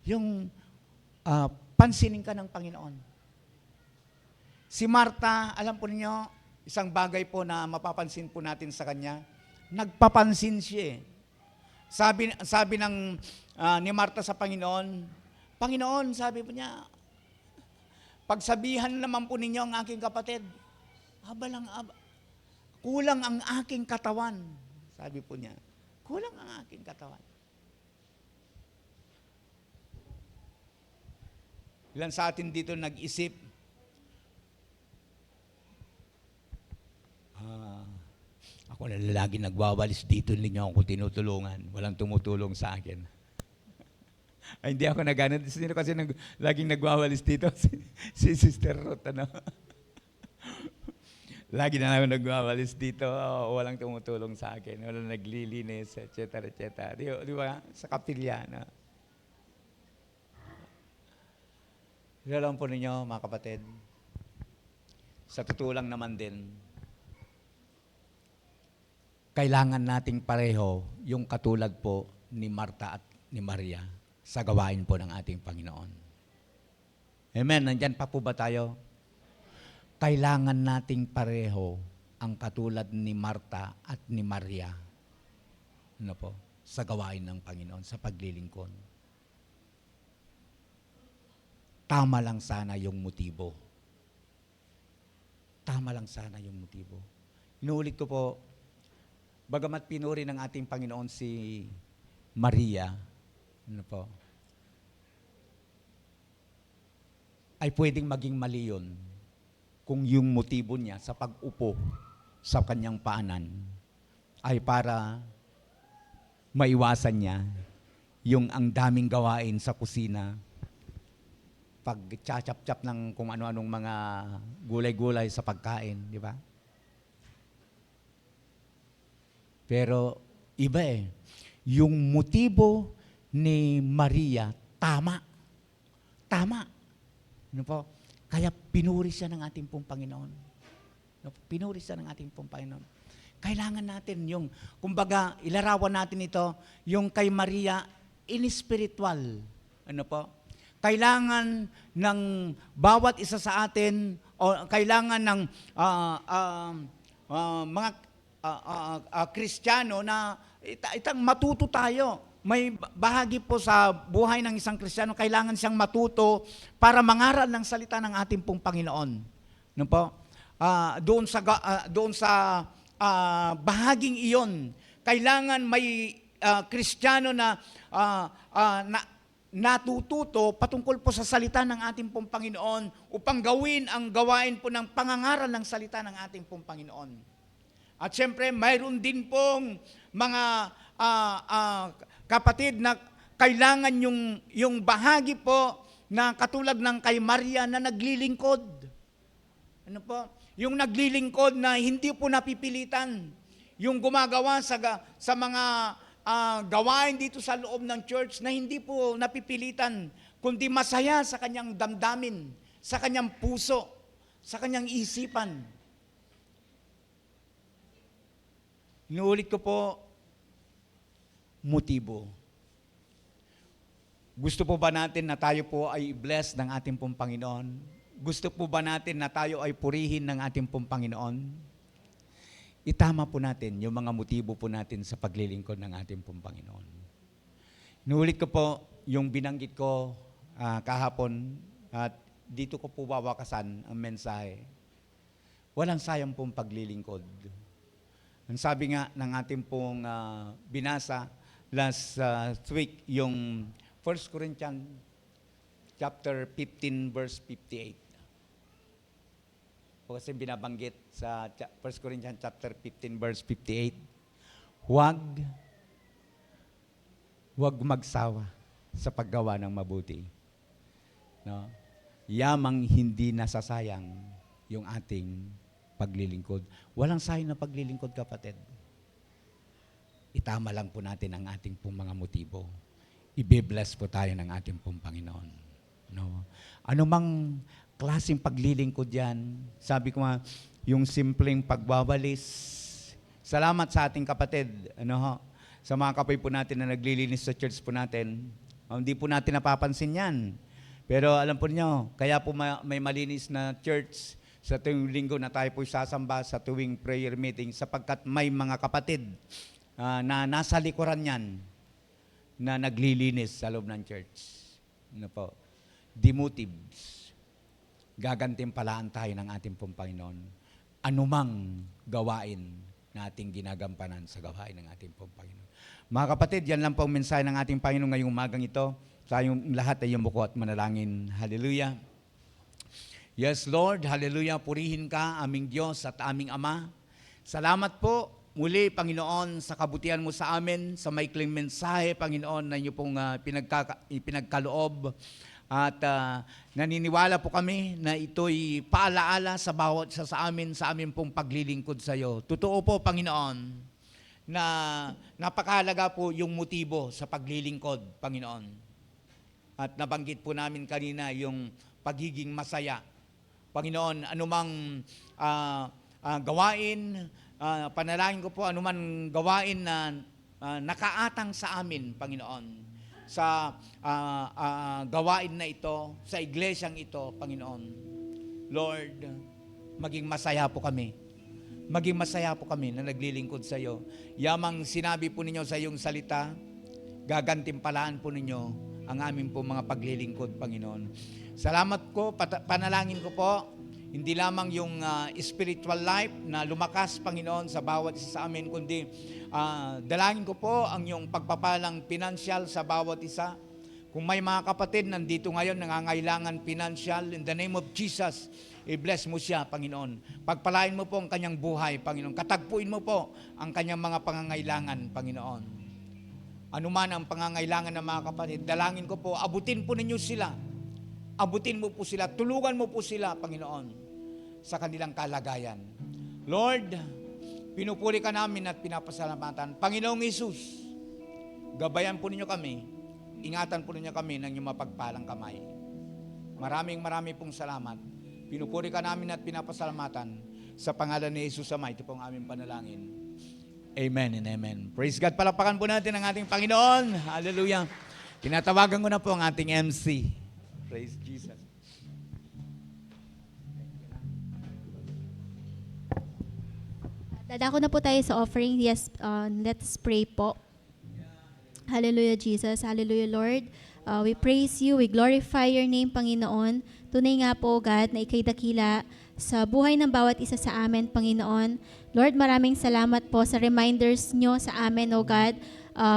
Yung pansinin ka ng Panginoon. Si Marta, alam po ninyo, isang bagay po na mapapansin po natin sa kanya, nagpapansin siya. Sabi ni Marta sa Panginoon, Panginoon, sabi po niya, pagsabihan naman po ninyo ang aking kapatid, kulang ang aking katawan. Sabi po niya, kulang ang aking katawan. Ilan sa atin dito nag-isip, ako na lagi nagwawalis dito, hindi niyo ako tinutulungan. Walang tumutulong sa akin. Ay, hindi ako nagana. Sino kasi laging nagwawalis dito? Si Sister Ruth, Lagi na ako nagwawalis dito, walang tumutulong sa akin, walang naglilinis, etc. Di ba? Sa kapilya, Alam po ninyo, mga kapatid, sa totoo lang naman din, kailangan nating pareho yung katulad po ni Marta at ni Maria sa gawain po ng ating Panginoon. Amen? Nandyan pa po ba tayo? Kailangan nating pareho ang katulad ni Marta at ni Maria sa gawain ng Panginoon, sa paglilingkod. Tama lang sana yung motibo. Tama lang sana yung motibo. Inuulit ko po, bagamat pinuri ng ating Panginoon si Maria, ay pwedeng maging mali yun kung yung motibo niya sa pag-upo sa kanyang paanan ay para maiwasan niya yung ang daming gawain sa kusina, pag-chachap-chap ng kung ano-anong mga gulay-gulay sa pagkain, di ba? Pero iba yung motibo ni Maria, tama. Tama. Kaya pinuri siya ng ating pong Panginoon. Pinuri siya ng ating pong Panginoon. Kailangan natin yung, kumbaga, ilarawan natin ito, yung kay Maria, in spiritual. Kailangan ng bawat isa sa atin, o kailangan ng mga Kristiyano na itang matuto tayo. May bahagi po sa buhay ng isang Kristiyano, kailangan siyang matuto para mangaral ng salita ng ating pong Panginoon. Doon sa bahaging iyon, kailangan may Kristiyano na natututo patungkol po sa salita ng ating pong Panginoon upang gawin ang gawain po ng pangangaral ng salita ng ating pong Panginoon. At syempre, mayroon din pong mga kapatid na kailangan yung bahagi po na katulad ng kay Maria na naglilingkod. Yung naglilingkod na hindi po napipilitan. Yung gumagawa sa mga gawain dito sa loob ng church na hindi po napipilitan, kundi masaya sa kanyang damdamin, sa kanyang puso, sa kanyang isipan. Inuulit ko po, motibo. Gusto po ba natin na tayo po ay blessed ng ating pong Panginoon? Gusto po ba natin na tayo ay purihin ng ating pong Panginoon? Itama po natin yung mga motibo po natin sa paglilingkod ng ating pong Panginoon. Nuulit ko po yung binanggit ko kahapon at dito ko po wawakasan ang mensahe. Walang sayang pong paglilingkod. Ang sabi nga ng ating pong binasa last week, yung 1 Corinthians chapter 15 verse 58. O kasi binabanggit sa 1 Corinthians chapter 15 verse 58, huwag magsawa sa paggawa ng mabuti. No? Yamang hindi nasasayang yung ating paglilingkod. Walang sayang na paglilingkod, kapatid. Itama lang po natin ang ating pong mga motibo. I-bless po tayo ng ating pong Panginoon. No? Ano mang klaseng paglilingkod yan, sabi ko nga, yung simpleng pagwawalis. Salamat sa ating kapatid, sa mga kapay po natin na naglilinis sa church po natin. Hindi po natin napapansin yan. Pero alam po niyo, kaya po may malinis na church sa tuwing linggo na tayo po sasamba sa tuwing prayer meeting, sapagkat may mga kapatid na nasa likuran yan na naglilinis sa loob ng church. Demotives. Gagantimpalaan tayo ng ating pong Panginoon. Anumang gawain na ating ginagampanan sa gawain ng ating pong Panginoon. Mga kapatid, yan lang po ang mensahe ng ating Panginoon ngayong umagang ito. Tayong lahat ay yumuko at manalangin. Hallelujah. Yes, Lord. Hallelujah. Purihin ka, aming Diyos at aming Ama. Salamat po muli, Panginoon, sa kabutihan mo sa amin, sa maikling mensahe, Panginoon, na inyo pong pinagkaloob. At naniniwala po kami na ito'y paalaala sa bawat isa sa amin pong paglilingkod sa iyo. Totoo po, Panginoon, na napakahalaga po yung motibo sa paglilingkod, Panginoon. At nabanggit po namin kanina yung pagiging masaya. Panginoon, anumang gawain, panalangin ko po, anuman gawain na nakaatang sa amin, Panginoon, sa gawain na ito, sa iglesyang ito, Panginoon. Lord, maging masaya po kami. Maging masaya po kami na naglilingkod sa iyo. Yamang sinabi po ninyo sa iyong salita, gagantimpalaan po ninyo ang aming po mga paglilingkod, Panginoon. Salamat ko, panalangin ko po, hindi lamang yung spiritual life na lumakas, Panginoon, sa bawat isa sa amin, kundi dalangin ko po ang yung pagpapalang pinansyal sa bawat isa. Kung may mga kapatid nandito ngayon nangangailangan pinansyal, in the name of Jesus, i-bless mo siya, Panginoon. Pagpalain mo po ang kanyang buhay, Panginoon. Katagpuin mo po ang kanyang mga pangangailangan, Panginoon. Ano man ang pangangailangan ng mga kapatid, dalangin ko po, abutin po ninyo sila. Abutin mo po sila, tulungan mo po sila, Panginoon, sa kanilang kalagayan. Lord, pinupuri ka namin at pinapasalamatan. Panginoong Hesus, gabayan po ninyo kami, ingatan po ninyo kami ng inyong mapagpalang kamay. Maraming pong salamat. Pinupuri ka namin at pinapasalamatan sa pangalan ni Jesus Ama. Ito pong aming panalangin. Amen and amen. Praise God. Palapakan po natin ang ating Panginoon. Hallelujah. Tinatawagan ko na po ang ating MC. Praise Jesus. Dadako na po tayo sa offering. Yes, let's pray po. Hallelujah, Jesus. Hallelujah, Lord. We praise you. We glorify your name, Panginoon. Tunay nga po, God, na ika'y dakila sa buhay ng bawat isa sa amin, Panginoon. Lord, maraming salamat po sa reminders nyo sa amin, O God,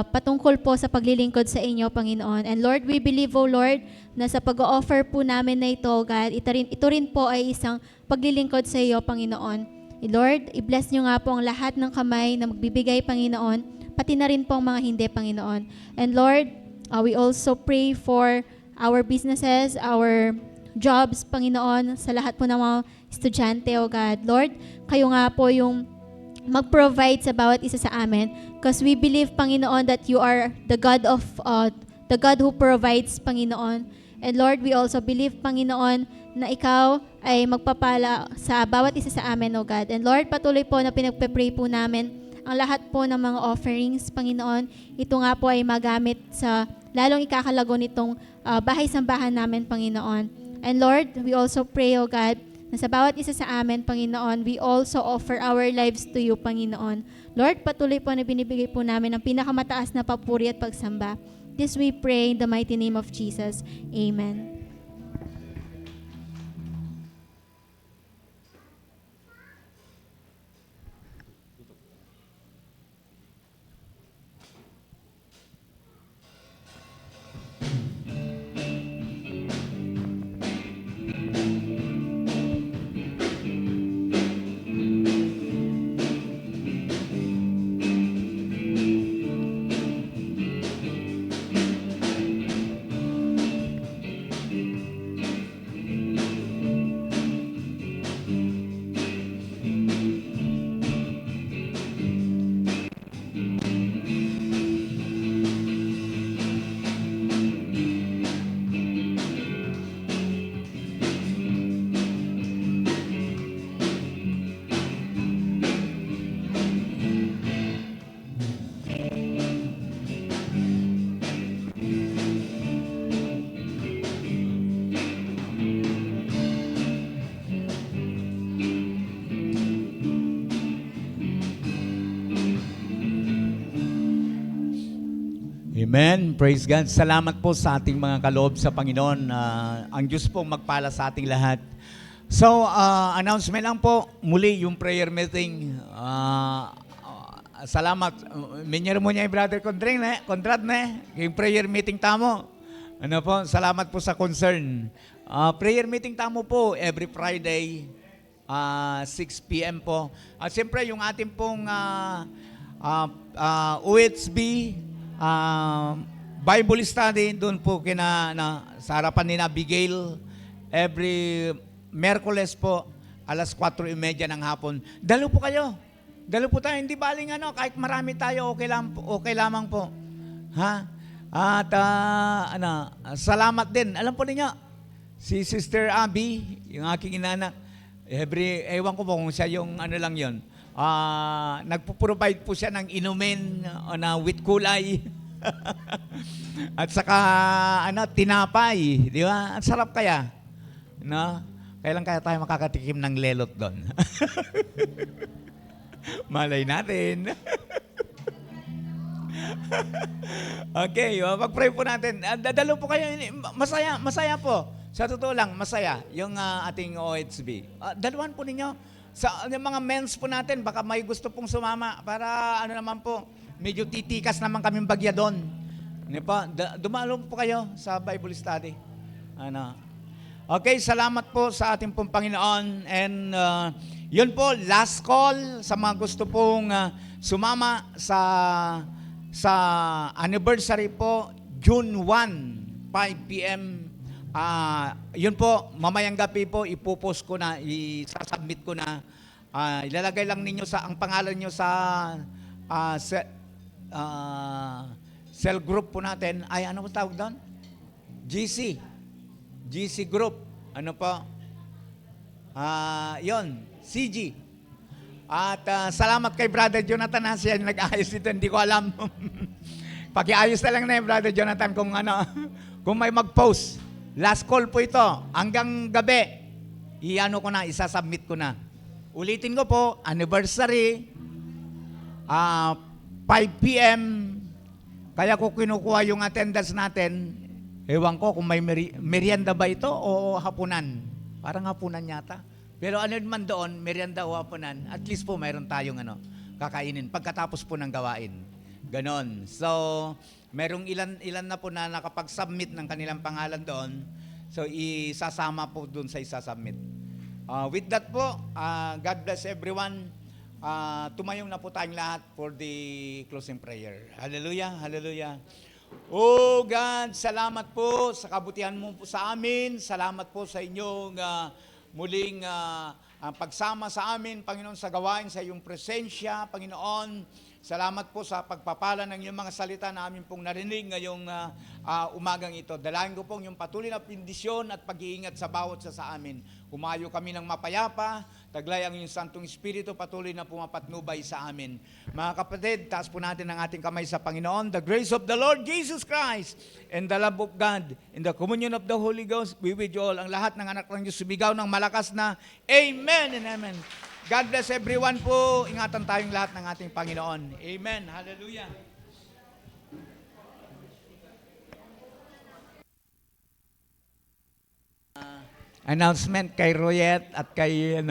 patungkol po sa paglilingkod sa inyo, Panginoon. And Lord, we believe, O Lord, na sa pag-offer po namin na ito, God, ito rin po ay isang paglilingkod sa iyo, Panginoon. Lord, i-bless nyo nga po ang lahat ng kamay na magbibigay, Panginoon, pati na rin po ang mga hindi, Panginoon. And Lord, we also pray for our businesses, our jobs, Panginoon, sa lahat po ng mga estudyante, O God. Lord, kayo nga po yung mag-provide sa bawat isa sa amin, because we believe, Panginoon, that you are the God who provides, Panginoon. And Lord, we also believe, Panginoon, na ikaw ay magpapala sa bawat isa sa amin, O God. And Lord, patuloy po na pinagpe-pray po namin ang lahat po ng mga offerings, Panginoon, ito nga po ay magamit sa lalong ikakalago nitong bahay-sambahan namin, Panginoon. And Lord, we also pray, O God, na sa bawat isa sa amin, Panginoon, we also offer our lives to you, Panginoon. Lord, patuloy po na binibigay po namin ang pinakamataas na papuri at pagsamba. This we pray in the mighty name of Jesus. Amen. Amen. Praise God. Salamat po sa ating mga kaloob sa Panginoon. Ang Diyos po magpala sa ating lahat. So, announcement lang po. Muli yung prayer meeting. Salamat. Minyer mo niya yung brother Conrad na. Yung prayer meeting tamo. Ano po? Salamat po sa concern. Prayer meeting tamo po every Friday, 6 p.m. po. At siyempre, yung ating pong OHB, Bible study, doon po sa harapan ni Abigail, every Merkules po, alas 4:30 ng hapon. Dalo po kayo. Dalo po tayo. Hindi baling kahit marami tayo, okay lamang po. Ha? At salamat din. Alam po ninyo, si Sister Abby, yung aking inanak, ewan ko po kung siya yung lang yon. Nagpo-provide po siya ng inumin na with kulay. At saka tinapay, di ba? Ang sarap kaya. No? Kailan kaya tayo makakatikim ng lelot doon? Malay natin. Okay, mag-pray po natin. Dadalo po kayo. Masaya po. Sa totoo lang, masaya yung ating OHB. Daluhan po ninyo. Sa yung mga men's po natin, baka may gusto pong sumama para naman po, medyo titikas naman kaming bagya doon. Dumalo po kayo sa Bible study. Okay, salamat po sa ating pong Panginoon. And yun po, last call sa mga gusto pong sumama sa anniversary po, June 1, 5 p.m. Yun po, mamayang gabi po, ipopost ko na, isasubmit ko na. Ilalagay lang ninyo ang pangalan nyo sa cell group po natin. Ay, ano po tawag doon? GC group. Ano po? Yun, CG. At salamat kay Brother Jonathan na siya nag-ayos dito. Hindi ko alam. Pakiayos na lang na yung Brother Jonathan kung may mag-post. Last call po ito. Hanggang gabi, isasubmit ko na. Ulitin ko po, anniversary, 5 p.m. Kaya ko kinukuha yung attendance natin. Ewan ko kung may merienda ba ito o hapunan. Parang hapunan yata. Pero ano man doon, merienda o hapunan, at least po mayroon tayong kakainin pagkatapos po ng gawain. Ganon. So, merong ilan na po na nakapag-submit ng kanilang pangalan doon. So, isasama po doon sa isasubmit. With that po, God bless everyone. Tumayong na po tayong lahat for the closing prayer. Hallelujah, hallelujah. Oh God, salamat po sa kabutihan mo po sa amin. Salamat po sa inyong muling pagsama sa amin, Panginoon, sa gawain, sa iyong presensya, Panginoon. Salamat po sa pagpapala ng iyong mga salita na amin pong narinig ngayong umagang ito. Dalayan ko pong yung patuloy na bendisyon at pag-iingat sa bawat sa amin. Humayo kami ng mapayapa, taglay ang iyong Santong Espiritu patuloy na pumapatnubay sa amin. Mga kapatid, taas po natin ang ating kamay sa Panginoon. The grace of the Lord Jesus Christ and the love of God and the communion of the Holy Ghost be with you all. Ang lahat ng anak ng Diyos sumigaw ng malakas na Amen and Amen. God bless everyone po. Ingatan tayong lahat ng ating Panginoon. Amen. Hallelujah. Announcement kay Royet at kay